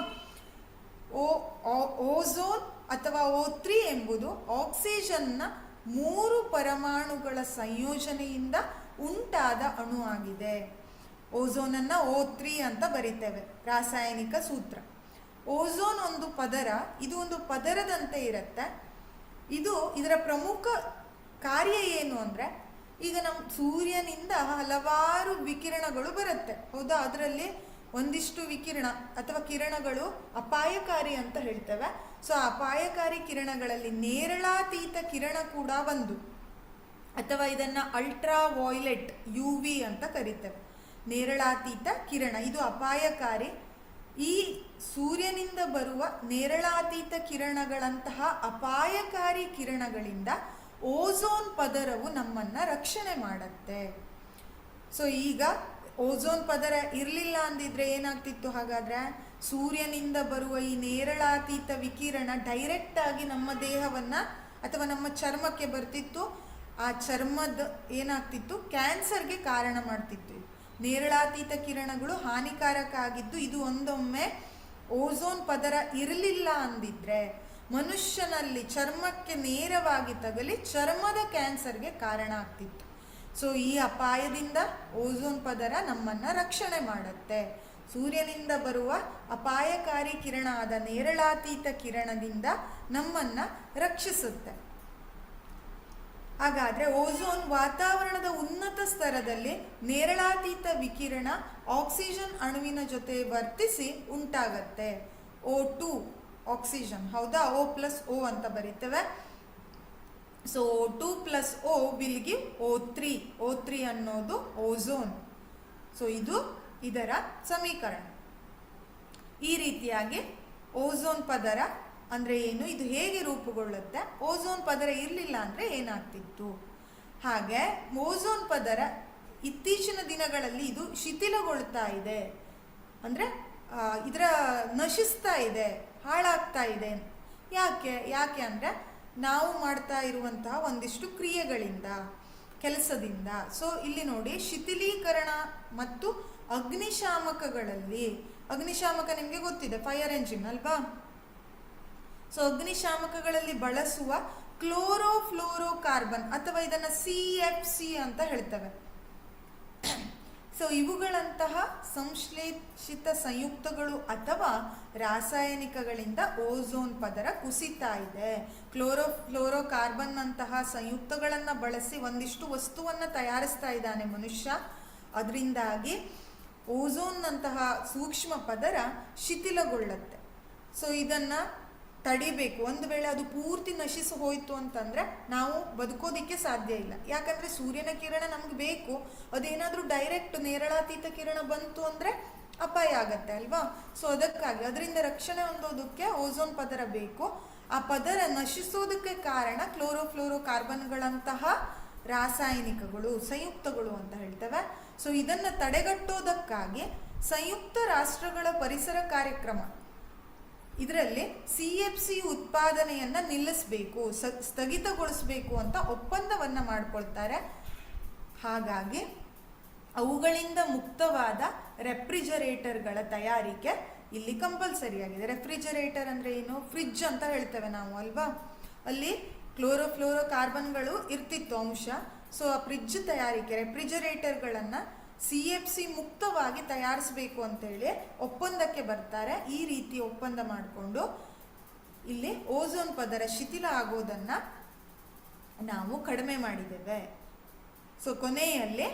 ಓಝೋನ್ ಅಥವಾ O3 ಎಂಬುದು ಆಕ್ಸಿಜನ್ನ 3 ಪರಮಾಣುಗಳ ಸಂಯೋಜನೆಯಿಂದ ಉಂಟಾದ ಅಣು ಆಗಿದೆ. ಓಝೋನನ್ನು O3 ಅಂತ ಬರಿತೇವೆ, ರಾಸಾಯನಿಕ ಸೂತ್ರ. ಓಝೋನ್ ಒಂದು ಪದರ, ಇದು ಒಂದು ಪದರದಂತೆ ಇರುತ್ತೆ. ಇದರ ಪ್ರಮುಖ ಕಾರ್ಯ ಏನು ಅಂದರೆ, ಈಗ ನಮ್ಮ ಸೂರ್ಯನಿಂದ ಹಲವಾರು ವಿಕಿರಣಗಳು ಬರುತ್ತೆ, ಹೌದಾ. ಅದರಲ್ಲಿ ಒಂದಿಷ್ಟು ವಿಕಿರಣ ಅಥವಾ ಕಿರಣಗಳು ಅಪಾಯಕಾರಿ ಅಂತ ಹೇಳ್ತೇವೆ. ಸೊ ಅಪಾಯಕಾರಿ ಕಿರಣಗಳಲ್ಲಿ ನೇರಳಾತೀತ ಕಿರಣ ಕೂಡ ಒಂದು, ಅಥವಾ ಇದನ್ನು ಅಲ್ಟ್ರಾ ವೈಲೆಟ್ UV ಅಂತ ಕರಿತೇವೆ. ನೇರಳಾತೀತ ಕಿರಣ ಇದು ಅಪಾಯಕಾರಿ. ಈ ಸೂರ್ಯನಿಂದ ಬರುವ ನೇರಳಾತೀತ ಕಿರಣಗಳಂತಹ ಅಪಾಯಕಾರಿ ಕಿರಣಗಳಿಂದ ಓಝೋನ್ ಪದರವು ನಮ್ಮನ್ನು ರಕ್ಷಣೆ ಮಾಡುತ್ತೆ. ಸೊ ಈಗ ಓಝೋನ್ ಪದರ ಇರಲಿಲ್ಲ ಅಂದಿದ್ರೆ ಏನಾಗ್ತಿತ್ತು? ಹಾಗಾದರೆ ಸೂರ್ಯನಿಂದ ಬರುವ ಈ ನೇರಳಾತೀತ ವಿಕಿರಣ ಡೈರೆಕ್ಟಾಗಿ ನಮ್ಮ ದೇಹವನ್ನು ಅಥವಾ ನಮ್ಮ ಚರ್ಮಕ್ಕೆ ಬರ್ತಿತ್ತು. ಆ ಚರ್ಮದ ಏನಾಗ್ತಿತ್ತು? ಕ್ಯಾನ್ಸರ್ಗೆ ಕಾರಣ ಮಾಡ್ತಿತ್ತು. ನೇರಳಾತೀತ ಕಿರಣಗಳು ಹಾನಿಕಾರಕ ಆಗಿದ್ದು, ಇದು ಒಂದೊಮ್ಮೆ ಓಝೋನ್ ಪದರ ಇರಲಿಲ್ಲ ಅಂದಿದ್ರೆ ಮನುಷ್ಯನಲ್ಲಿ ಚರ್ಮಕ್ಕೆ ನೇರವಾಗಿ ತಗಲಿ ಚರ್ಮದ ಕ್ಯಾನ್ಸರ್ಗೆ ಕಾರಣ ಆಗ್ತಿತ್ತು. ಸೊ ಈ ಅಪಾಯದಿಂದ ಓಝೋನ್ ಪದರ ನಮ್ಮನ್ನು ರಕ್ಷಣೆ ಮಾಡುತ್ತೆ. ಸೂರ್ಯನಿಂದ ಬರುವ ಅಪಾಯಕಾರಿ ಕಿರಣ ಆದ ನೇರಳಾತೀತ ಕಿರಣದಿಂದ ನಮ್ಮನ್ನು ರಕ್ಷಿಸುತ್ತೆ. ಹಾಗಾದರೆ ಓಝೋನ್ ವಾತಾವರಣದ ಉನ್ನತ ಸ್ತರದಲ್ಲಿ ನೇರಳಾತೀತ ವಿಕಿರಣ ಆಕ್ಸಿಜನ್ ಅಣುವಿನ ಜೊತೆ ವರ್ತಿಸಿ ಉಂಟಾಗತ್ತೆ. O2 ಆಕ್ಸಿಜನ್, ಹೌದಾ. O+O ಅಂತ ಬರೀತೇವೆ. So O2+O will give O3. O3 ಅನ್ನೋದು ಓಝೋನ್. ಸೊ ಇದು ಇದರ ಸಮೀಕರಣ. ಈ ರೀತಿಯಾಗಿ ಓಝೋನ್ ಪದರ ಅಂದರೆ ಏನು, ಇದು ಹೇಗೆ ರೂಪುಗೊಳ್ಳುತ್ತೆ, ಓಝೋನ್ ಪದರ ಇರಲಿಲ್ಲ ಅಂದರೆ ಏನಾಗ್ತಿತ್ತು. ಹಾಗೆ ಓಝೋನ್ ಪದರ ಇತ್ತೀಚಿನ ದಿನಗಳಲ್ಲಿ ಇದು ಶಿಥಿಲಗೊಳ್ತಾ ಇದೆ, ಅಂದರೆ ಇದರ ನಶಿಸ್ತಾ ಇದೆ, ಹಾಳಾಗ್ತಾ ಇದೆ. ಯಾಕೆ ಅಂದರೆ ನಾವು ಮಾಡ್ತಾ ಇರುವಂತಹ ಒಂದಿಷ್ಟು ಕ್ರಿಯೆಗಳಿಂದ, ಕೆಲಸದಿಂದ. ಸೊ ಇಲ್ಲಿ ನೋಡಿ, ಶಿಥಿಲೀಕರಣ ಮತ್ತು ಅಗ್ನಿಶಾಮಕಗಳಲ್ಲಿ, ಅಗ್ನಿಶಾಮಕ ನಿಮಗೆ ಗೊತ್ತಿದೆ, ಫೈರ್ ಎಂಜಿನ್ ಅಲ್ವಾ. ಸೊ ಅಗ್ನಿಶಾಮಕಗಳಲ್ಲಿ ಬಳಸುವ ಕ್ಲೋರೋಫ್ಲೋರೋಕಾರ್ಬನ್ ಅಥವಾ ಇದನ್ನು CFC ಅಂತ ಹೇಳ್ತೇವೆ. ಸೊ ಇವುಗಳಂತಹ ಸಂಶ್ಲೇಷಿತ ಸಂಯುಕ್ತಗಳು ಅಥವಾ ರಾಸಾಯನಿಕಗಳಿಂದ ಓಝೋನ್ ಪದರ ಕುಸಿತಾ ಇದೆ. ಕ್ಲೋರೋಫ್ಲೋರೋಕಾರ್ಬನ್ ಅಂತಹ ಸಂಯುಕ್ತಗಳನ್ನು ಬಳಸಿ ಒಂದಿಷ್ಟು ವಸ್ತುವನ್ನು ತಯಾರಿಸ್ತಾ ಇದ್ದಾನೆ ಮನುಷ್ಯ. ಅದರಿಂದಾಗಿ ಓಝೋನ್ನಂತಹ ಸೂಕ್ಷ್ಮ ಪದರ ಶಿಥಿಲಗೊಳ್ಳುತ್ತೆ. ಸೊ ಇದನ್ನು ತಡಿಬೇಕು. ಒಂದು ವೇಳೆ ಅದು ಪೂರ್ತಿ ನಶಿಸಿ ಹೋಯಿತು ಅಂತಂದರೆ ನಾವು ಬದುಕೋದಿಕ್ಕೆ ಸಾಧ್ಯ ಇಲ್ಲ. ಯಾಕಂದರೆ ಸೂರ್ಯನ ಕಿರಣ ನಮ್ಗೆ ಬೇಕು. ಅದೇನಾದರೂ ಡೈರೆಕ್ಟ್ ನೇರಳಾತೀತ ಕಿರಣ ಬಂತು ಅಂದರೆ ಅಪಾಯ ಆಗತ್ತೆ ಅಲ್ವಾ. ಸೊ ಅದಕ್ಕಾಗಿ ಅದರಿಂದ ರಕ್ಷಣೆ ಹೊಂದೋದಕ್ಕೆ ಓಝೋನ್ ಪದರ ಬೇಕು. ಆ ಪದರ ನಶಿಸೋದಕ್ಕೆ ಕಾರಣ ಕ್ಲೋರೋಫ್ಲೋರೋಕಾರ್ಬನ್ಗಳಂತಹ ರಾಸಾಯನಿಕಗಳು, ಸಂಯುಕ್ತಗಳು ಅಂತ ಹೇಳ್ತೇವೆ. ಸೊ ಇದನ್ನು ತಡೆಗಟ್ಟೋದಕ್ಕಾಗಿ ಸಂಯುಕ್ತ ರಾಷ್ಟ್ರಗಳ ಪರಿಸರ ಕಾರ್ಯಕ್ರಮ ಇದರಲ್ಲಿ CFC ಉತ್ಪಾದನೆಯನ್ನು ನಿಲ್ಲಿಸಬೇಕು, ಸ್ಥಗಿತಗೊಳಿಸಬೇಕು ಅಂತ ಒಪ್ಪಂದವನ್ನು ಮಾಡಿಕೊಳ್ತಾರೆ. ಹಾಗಾಗಿ ಅವುಗಳಿಂದ ಮುಕ್ತವಾದ ರೆಫ್ರಿಜರೇಟರ್ಗಳ ತಯಾರಿಕೆ ಇಲ್ಲಿ ಕಂಪಲ್ಸರಿ ಆಗಿದೆ. ರೆಫ್ರಿಜರೇಟರ್ ಅಂದರೆ ಏನು? ಫ್ರಿಡ್ಜ್ ಅಂತ ಹೇಳ್ತೇವೆ ನಾವು ಅಲ್ವಾ. ಅಲ್ಲಿ ಕ್ಲೋರೋಫ್ಲೋರೋಕಾರ್ಬನ್ಗಳು ಇರ್ತಿತ್ತು ಅಂಶ. ಸೊ ಆ ಫ್ರಿಡ್ಜ್ ತಯಾರಿಕೆ, ರೆಫ್ರಿಜರೇಟರ್ಗಳನ್ನು CFC ಮುಕ್ತವಾಗಿ ತಯಾರಿಸಬೇಕು ಅಂತೇಳಿ ಒಪ್ಪಂದಕ್ಕೆ ಬರ್ತಾರೆ. ಈ ರೀತಿ ಒಪ್ಪಂದ ಮಾಡಿಕೊಂಡು ಇಲ್ಲಿ ಓಝೋನ್ ಪದರ ಶಿಥಿಲ ಆಗೋದನ್ನು ನಾವು ಕಡಿಮೆ ಮಾಡಿದ್ದೇವೆ. ಸೊ ಕೊನೆಯಲ್ಲಿ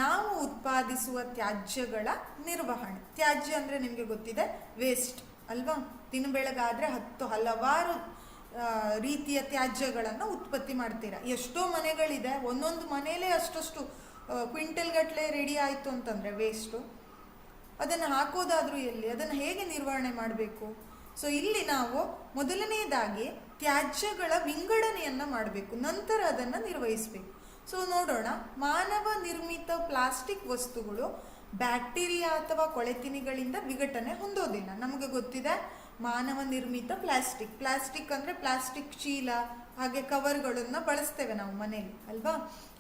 ನಾವು ಉತ್ಪಾದಿಸುವ ತ್ಯಾಜ್ಯಗಳ ನಿರ್ವಹಣೆ. ತ್ಯಾಜ್ಯ ಅಂದರೆ ನಿಮಗೆ ಗೊತ್ತಿದೆ, ವೇಸ್ಟ್ ಅಲ್ವಾ. ದಿನ ಬೆಳಗಾದರೆ ಹಲವಾರು ರೀತಿಯ ತ್ಯಾಜ್ಯಗಳನ್ನು ಉತ್ಪತ್ತಿ ಮಾಡ್ತೀರಾ. ಎಷ್ಟೋ ಮನೆಗಳಿದೆ, ಒಂದೊಂದು ಮನೆಯಲ್ಲೇ ಅಷ್ಟಷ್ಟು ಕ್ವಿಂಟಲ್ ಗಟ್ಟಲೆ ರೆಡಿ ಆಯಿತು ಅಂತಂದರೆ ವೇಸ್ಟು. ಅದನ್ನು ಹಾಕೋದಾದರೂ ಎಲ್ಲಿ? ಅದನ್ನು ಹೇಗೆ ನಿರ್ವಹಣೆ ಮಾಡಬೇಕು? ಸೊ ಇಲ್ಲಿ ನಾವು ಮೊದಲನೆಯದಾಗಿ ತ್ಯಾಜ್ಯಗಳ ವಿಂಗಡಣೆಯನ್ನು ಮಾಡಬೇಕು, ನಂತರ ಅದನ್ನು ನಿರ್ವಹಿಸಬೇಕು. ಸೊ ನೋಡೋಣ, ಮಾನವ ನಿರ್ಮಿತ ಪ್ಲಾಸ್ಟಿಕ್ ವಸ್ತುಗಳು ಬ್ಯಾಕ್ಟೀರಿಯಾ ಅಥವಾ ಕೊಳೆತಿನಿಗಳಿಂದ ವಿಘಟನೆ ಹೊಂದೋದಿಲ್ಲ. ನಮಗೆ ಗೊತ್ತಿದೆ ಮಾನವ ನಿರ್ಮಿತ ಪ್ಲಾಸ್ಟಿಕ್ ಅಂದರೆ ಪ್ಲಾಸ್ಟಿಕ್ ಚೀಲ, ಹಾಗೆ ಕವರ್ಗಳನ್ನು ಬಳಸ್ತೇವೆ ನಾವು ಮನೆಯಲ್ಲಿ ಅಲ್ವಾ.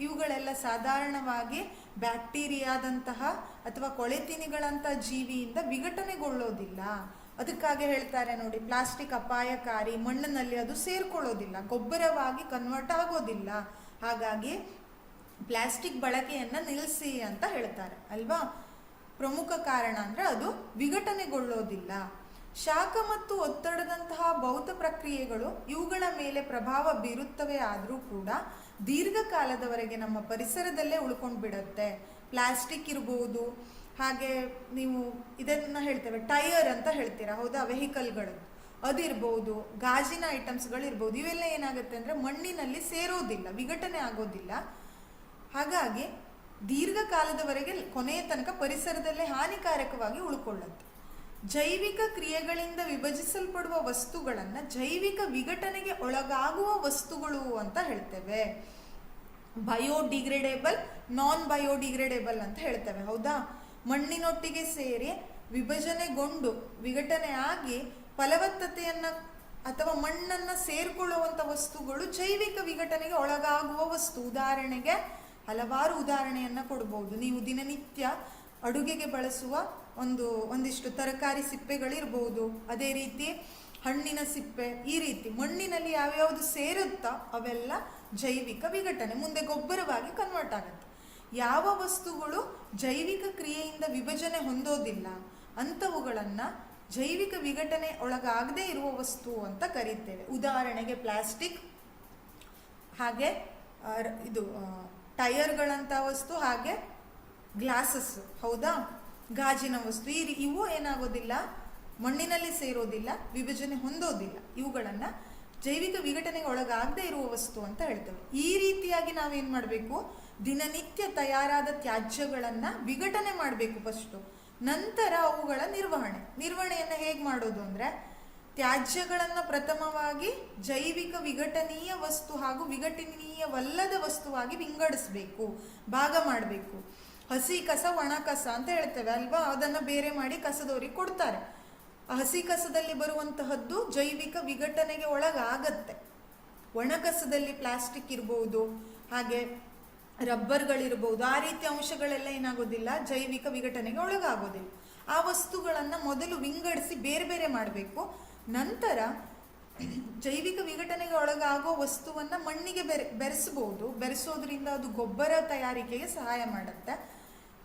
ಇವುಗಳೆಲ್ಲ ಸಾಧಾರಣವಾಗಿ ಬ್ಯಾಕ್ಟೀರಿಯಾದಂತಹ ಅಥವಾ ಕೊಳೆತಿನಿಗಳಂಥ ಜೀವಿಯಿಂದ ವಿಘಟನೆಗೊಳ್ಳೋದಿಲ್ಲ. ಅದಕ್ಕಾಗಿ ಹೇಳ್ತಾರೆ ನೋಡಿ, ಪ್ಲಾಸ್ಟಿಕ್ ಅಪಾಯಕಾರಿ, ಮಣ್ಣಿನಲ್ಲಿ ಅದು ಸೇರ್ಕೊಳ್ಳೋದಿಲ್ಲ, ಗೊಬ್ಬರವಾಗಿ ಕನ್ವರ್ಟ್ ಆಗೋದಿಲ್ಲ. ಹಾಗಾಗಿ ಪ್ಲಾಸ್ಟಿಕ್ ಬಳಕೆಯನ್ನು ನಿಲ್ಲಿಸಿ ಅಂತ ಹೇಳ್ತಾರೆ ಅಲ್ವಾ. ಪ್ರಮುಖ ಕಾರಣ ಅಂದರೆ ಅದು ವಿಘಟನೆಗೊಳ್ಳೋದಿಲ್ಲ. ಶಾಖ ಮತ್ತು ಒತ್ತಡದಂತಹ ಭೌತ ಪ್ರಕ್ರಿಯೆಗಳು ಇವುಗಳ ಮೇಲೆ ಪ್ರಭಾವ ಬೀರುತ್ತವೆ. ಆದರೂ ಕೂಡ ದೀರ್ಘಕಾಲದವರೆಗೆ ನಮ್ಮ ಪರಿಸರದಲ್ಲೇ ಉಳ್ಕೊಂಡು ಬಿಡುತ್ತೆ. ಪ್ಲಾಸ್ಟಿಕ್ ಇರ್ಬೋದು, ಹಾಗೆ ನೀವು ಇದನ್ನು ಹೇಳ್ತೇವೆ ಟೈರ್ ಅಂತ ಹೇಳ್ತೀರಾ ಹೌದಾ, ವೆಹಿಕಲ್ಗಳು ಅದಿರ್ಬೋದು, ಗಾಜಿನ ಐಟಮ್ಸ್ಗಳಿರ್ಬೋದು. ಇವೆಲ್ಲ ಏನಾಗುತ್ತೆ ಅಂದರೆ ಮಣ್ಣಿನಲ್ಲಿ ಸೇರೋದಿಲ್ಲ, ವಿಘಟನೆ ಆಗೋದಿಲ್ಲ. ಹಾಗಾಗಿ ದೀರ್ಘಕಾಲದವರೆಗೆ ಕೊನೆಯ ತನಕ ಪರಿಸರದಲ್ಲೇ ಹಾನಿಕಾರಕವಾಗಿ ಉಳ್ಕೊಳ್ಳುತ್ತೆ. ಜೈವಿಕ ಕ್ರಿಯೆಗಳಿಂದ ವಿಭಜಿಸಲ್ಪಡುವ ವಸ್ತುಗಳನ್ನು ಜೈವಿಕ ವಿಘಟನೆಗೆ ಒಳಗಾಗುವ ವಸ್ತುಗಳು ಅಂತ ಹೇಳ್ತೇವೆ. ಬಯೋಡಿಗ್ರೇಡೇಬಲ್, ನಾನ್ ಬಯೋಡಿಗ್ರೇಡೇಬಲ್ ಅಂತ ಹೇಳ್ತೇವೆ ಹೌದಾ. ಮಣ್ಣಿನೊಟ್ಟಿಗೆ ಸೇರಿ ವಿಭಜನೆಗೊಂಡು ವಿಘಟನೆ ಆಗಿ ಫಲವತ್ತತೆಯನ್ನು ಅಥವಾ ಮಣ್ಣನ್ನು ಸೇರ್ಕೊಳ್ಳುವಂಥ ವಸ್ತುಗಳು ಜೈವಿಕ ವಿಘಟನೆಗೆ ಒಳಗಾಗುವ ವಸ್ತು. ಉದಾಹರಣೆಗೆ ಹಲವಾರು ಉದಾಹರಣೆಯನ್ನು ಕೊಡ್ಬೋದು. ನೀವು ದಿನನಿತ್ಯ ಅಡುಗೆಗೆ ಬಳಸುವ ಒಂದಿಷ್ಟು ತರಕಾರಿ ಸಿಪ್ಪೆಗಳಿರ್ಬೋದು, ಅದೇ ರೀತಿ ಹಣ್ಣಿನ ಸಿಪ್ಪೆ, ಈ ರೀತಿ ಮಣ್ಣಿನಲ್ಲಿ ಯಾವ್ಯಾವುದು ಸೇರುತ್ತೋ ಅವೆಲ್ಲ ಜೈವಿಕ ವಿಘಟನೆ, ಮುಂದೆ ಗೊಬ್ಬರವಾಗಿ ಕನ್ವರ್ಟ್ ಆಗುತ್ತೆ. ಯಾವ ವಸ್ತುಗಳು ಜೈವಿಕ ಕ್ರಿಯೆಯಿಂದ ವಿಭಜನೆ ಹೊಂದೋದಿಲ್ಲ ಅಂಥವುಗಳನ್ನು ಜೈವಿಕ ವಿಘಟನೆ ಒಳಗಾಗದೇ ಇರುವ ವಸ್ತು ಅಂತ ಕರೀತೇವೆ. ಉದಾಹರಣೆಗೆ ಪ್ಲಾಸ್ಟಿಕ್, ಹಾಗೆ ಇದು ಟೈರ್ಗಳಂಥ ವಸ್ತು, ಹಾಗೆ ಗ್ಲಾಸಸ್ ಹೌದಾ, ಗಾಜಿನ ವಸ್ತು. ಇವು ಏನಾಗೋದಿಲ್ಲ, ಮಣ್ಣಿನಲ್ಲಿ ಸೇರೋದಿಲ್ಲ, ವಿಭಜನೆ ಹೊಂದೋದಿಲ್ಲ. ಇವುಗಳನ್ನು ಜೈವಿಕ ವಿಘಟನೆಗೆ ಒಳಗಾಗದೇ ಇರುವ ವಸ್ತು ಅಂತ ಹೇಳ್ತೇವೆ. ಈ ರೀತಿಯಾಗಿ ನಾವೇನು ಮಾಡಬೇಕು, ದಿನನಿತ್ಯ ತಯಾರಾದ ತ್ಯಾಜ್ಯಗಳನ್ನು ವಿಘಟನೆ ಮಾಡಬೇಕು ಫಸ್ಟು, ನಂತರ ಅವುಗಳ ನಿರ್ವಹಣೆಯನ್ನು ಹೇಗೆ ಮಾಡೋದು ಅಂದರೆ, ತ್ಯಾಜ್ಯಗಳನ್ನು ಪ್ರಥಮವಾಗಿ ಜೈವಿಕ ವಿಘಟನೀಯ ವಸ್ತು ಹಾಗೂ ವಿಘಟನೀಯವಲ್ಲದ ವಸ್ತುವಾಗಿ ವಿಂಗಡಿಸಬೇಕು, ಭಾಗ ಮಾಡಬೇಕು. ಹಸಿ ಕಸ, ಒಣ ಕಸ ಅಂತ ಹೇಳ್ತೇವೆ ಅಲ್ವಾ, ಅದನ್ನು ಬೇರೆ ಮಾಡಿ ಕಸದವರಿಗೆ ಕೊಡ್ತಾರೆ. ಹಸಿ ಕಸದಲ್ಲಿ ಬರುವಂತಹದ್ದು ಜೈವಿಕ ವಿಘಟನೆಗೆ ಒಳಗಾಗತ್ತೆ. ಒಣ ಕಸದಲ್ಲಿ ಪ್ಲಾಸ್ಟಿಕ್ ಇರ್ಬೋದು, ಹಾಗೆ ರಬ್ಬರ್ಗಳಿರ್ಬೋದು, ಆ ರೀತಿಯ ಅಂಶಗಳೆಲ್ಲ ಏನಾಗೋದಿಲ್ಲ, ಜೈವಿಕ ವಿಘಟನೆಗೆ ಒಳಗಾಗೋದಿಲ್ಲ. ಆ ವಸ್ತುಗಳನ್ನು ಮೊದಲು ವಿಂಗಡಿಸಿ ಬೇರೆ ಬೇರೆ ಮಾಡಬೇಕು. ನಂತರ ಜೈವಿಕ ವಿಘಟನೆಗೆ ಒಳಗಾಗೋ ವಸ್ತುವನ್ನು ಮಣ್ಣಿಗೆ ಬೆರೆಸಬಹುದು. ಬೆರೆಸೋದ್ರಿಂದ ಅದು ಗೊಬ್ಬರ ತಯಾರಿಕೆಗೆ ಸಹಾಯ ಮಾಡುತ್ತೆ.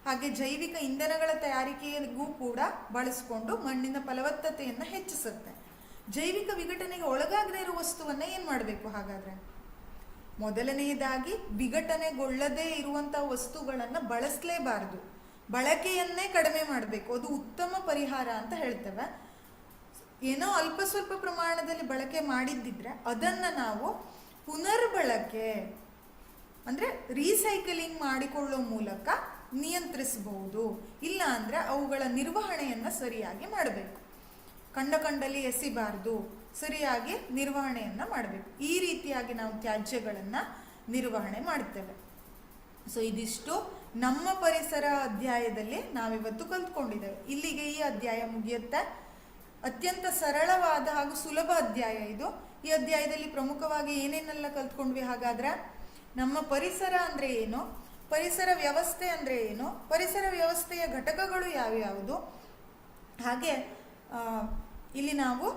ಹಾಗೆ ಜೈವಿಕ ಇಂಧನಗಳ ತಯಾರಿಕೆಗೂ ಕೂಡ ಬಳಸ್ಕೊಂಡು ಮಣ್ಣಿನ ಫಲವತ್ತತೆಯನ್ನು ಹೆಚ್ಚಿಸುತ್ತೆ. ಜೈವಿಕ ವಿಘಟನೆಗೆ ಒಳಗಾಗದೇ ಇರೋ ವಸ್ತುವನ್ನು ಏನು ಮಾಡಬೇಕು ಹಾಗಾದರೆ? ಮೊದಲನೆಯದಾಗಿ ವಿಘಟನೆಗೊಳ್ಳದೇ ಇರುವಂಥ ವಸ್ತುಗಳನ್ನು ಬಳಸಲೇಬಾರದು, ಬಳಕೆಯನ್ನೇ ಕಡಿಮೆ ಮಾಡಬೇಕು. ಅದು ಉತ್ತಮ ಪರಿಹಾರ ಅಂತ ಹೇಳ್ತೇವೆ. ಏನೋ ಅಲ್ಪ ಸ್ವಲ್ಪ ಪ್ರಮಾಣದಲ್ಲಿ ಬಳಕೆ ಮಾಡಿದ್ದಿದ್ರೆ ಅದನ್ನು ನಾವು ಪುನರ್ಬಳಕೆ ಅಂದರೆ ರೀಸೈಕಲಿಂಗ್ ಮಾಡಿಕೊಳ್ಳೋ ಮೂಲಕ ನಿಯಂತ್ರಿಸಬಹುದು. ಇಲ್ಲ ಅಂದರೆ ಅವುಗಳ ನಿರ್ವಹಣೆಯನ್ನು ಸರಿಯಾಗಿ ಮಾಡಬೇಕು. ಕಂಡಲ್ಲಿ ಎಸಿಬಾರ್ದು, ಸರಿಯಾಗಿ ನಿರ್ವಹಣೆಯನ್ನು ಮಾಡಬೇಕು. ಈ ರೀತಿಯಾಗಿ ನಾವು ತ್ಯಾಜ್ಯಗಳನ್ನು ನಿರ್ವಹಣೆ ಮಾಡ್ತೇವೆ. ಸೊ ಇದಿಷ್ಟು ನಮ್ಮ ಪರಿಸರ ಅಧ್ಯಾಯದಲ್ಲಿ ನಾವಿವತ್ತು ಕಲ್ತ್ಕೊಂಡಿದ್ದೇವೆ. ಇಲ್ಲಿಗೆ ಈ ಅಧ್ಯಾಯ ಮುಗಿಯುತ್ತೆ. ಅತ್ಯಂತ ಸರಳವಾದ ಹಾಗೂ ಸುಲಭ ಅಧ್ಯಾಯ ಇದು. ಈ ಅಧ್ಯಾಯದಲ್ಲಿ ಪ್ರಮುಖವಾಗಿ ಏನೇನೆಲ್ಲ ಕಲ್ತ್ಕೊಂಡ್ವಿ ಹಾಗಾದ್ರೆ? ನಮ್ಮ ಪರಿಸರ ಅಂದರೆ ಏನು, ಪರಿಸರ ವ್ಯವಸ್ಥೆ ಅಂದರೆ ಏನು, ಪರಿಸರ ವ್ಯವಸ್ಥೆಯ ಘಟಕಗಳು ಯಾವ್ಯಾವುದು, ಹಾಗೆ ಇಲ್ಲಿ ನಾವು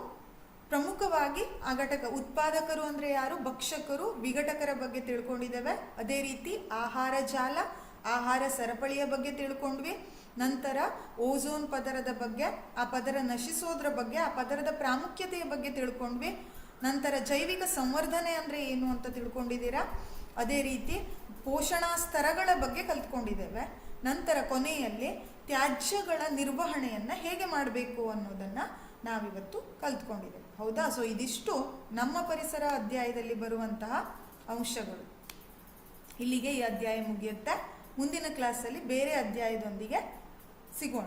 ಪ್ರಮುಖವಾಗಿ ಆ ಘಟಕ ಉತ್ಪಾದಕರು ಅಂದರೆ ಯಾರು, ಭಕ್ಷಕರು, ವಿಘಟಕರ ಬಗ್ಗೆ ತಿಳ್ಕೊಂಡಿದ್ದೇವೆ. ಅದೇ ರೀತಿ ಆಹಾರ ಜಾಲ, ಆಹಾರ ಸರಪಳಿಯ ಬಗ್ಗೆ ತಿಳ್ಕೊಂಡ್ವಿ. ನಂತರ ಓಝೋನ್ ಪದರದ ಬಗ್ಗೆ, ಆ ಪದರ ನಶಿಸೋದ್ರ ಬಗ್ಗೆ, ಆ ಪದರದ ಪ್ರಾಮುಖ್ಯತೆಯ ಬಗ್ಗೆ ತಿಳ್ಕೊಂಡ್ವಿ. ನಂತರ ಜೈವಿಕ ಸಂವರ್ಧನೆ ಅಂದರೆ ಏನು ಅಂತ ತಿಳ್ಕೊಂಡಿದ್ದೀರಾ. ಅದೇ ರೀತಿ ಪೋಷಣಾ ಸ್ತರಗಳ ಬಗ್ಗೆ ಕಲ್ತ್ಕೊಂಡಿದ್ದೇವೆ. ನಂತರ ಕೊನೆಯಲ್ಲಿ ತ್ಯಾಜ್ಯಗಳ ನಿರ್ವಹಣೆಯನ್ನು ಹೇಗೆ ಮಾಡಬೇಕು ಅನ್ನೋದನ್ನು ನಾವಿವತ್ತು ಕಲ್ತ್ಕೊಂಡಿದ್ದೇವೆ. ಹೌದಾ? ಸೊ ಇದಿಷ್ಟು ನಮ್ಮ ಪರಿಸರ ಅಧ್ಯಾಯದಲ್ಲಿ ಬರುವಂತಹ ಅಂಶಗಳು. ಇಲ್ಲಿಗೆ ಈ ಅಧ್ಯಾಯ ಮುಗಿಯುತ್ತೆ. ಮುಂದಿನ ಕ್ಲಾಸಲ್ಲಿ ಬೇರೆ ಅಧ್ಯಾಯದೊಂದಿಗೆ ಸಿಗೋಣ.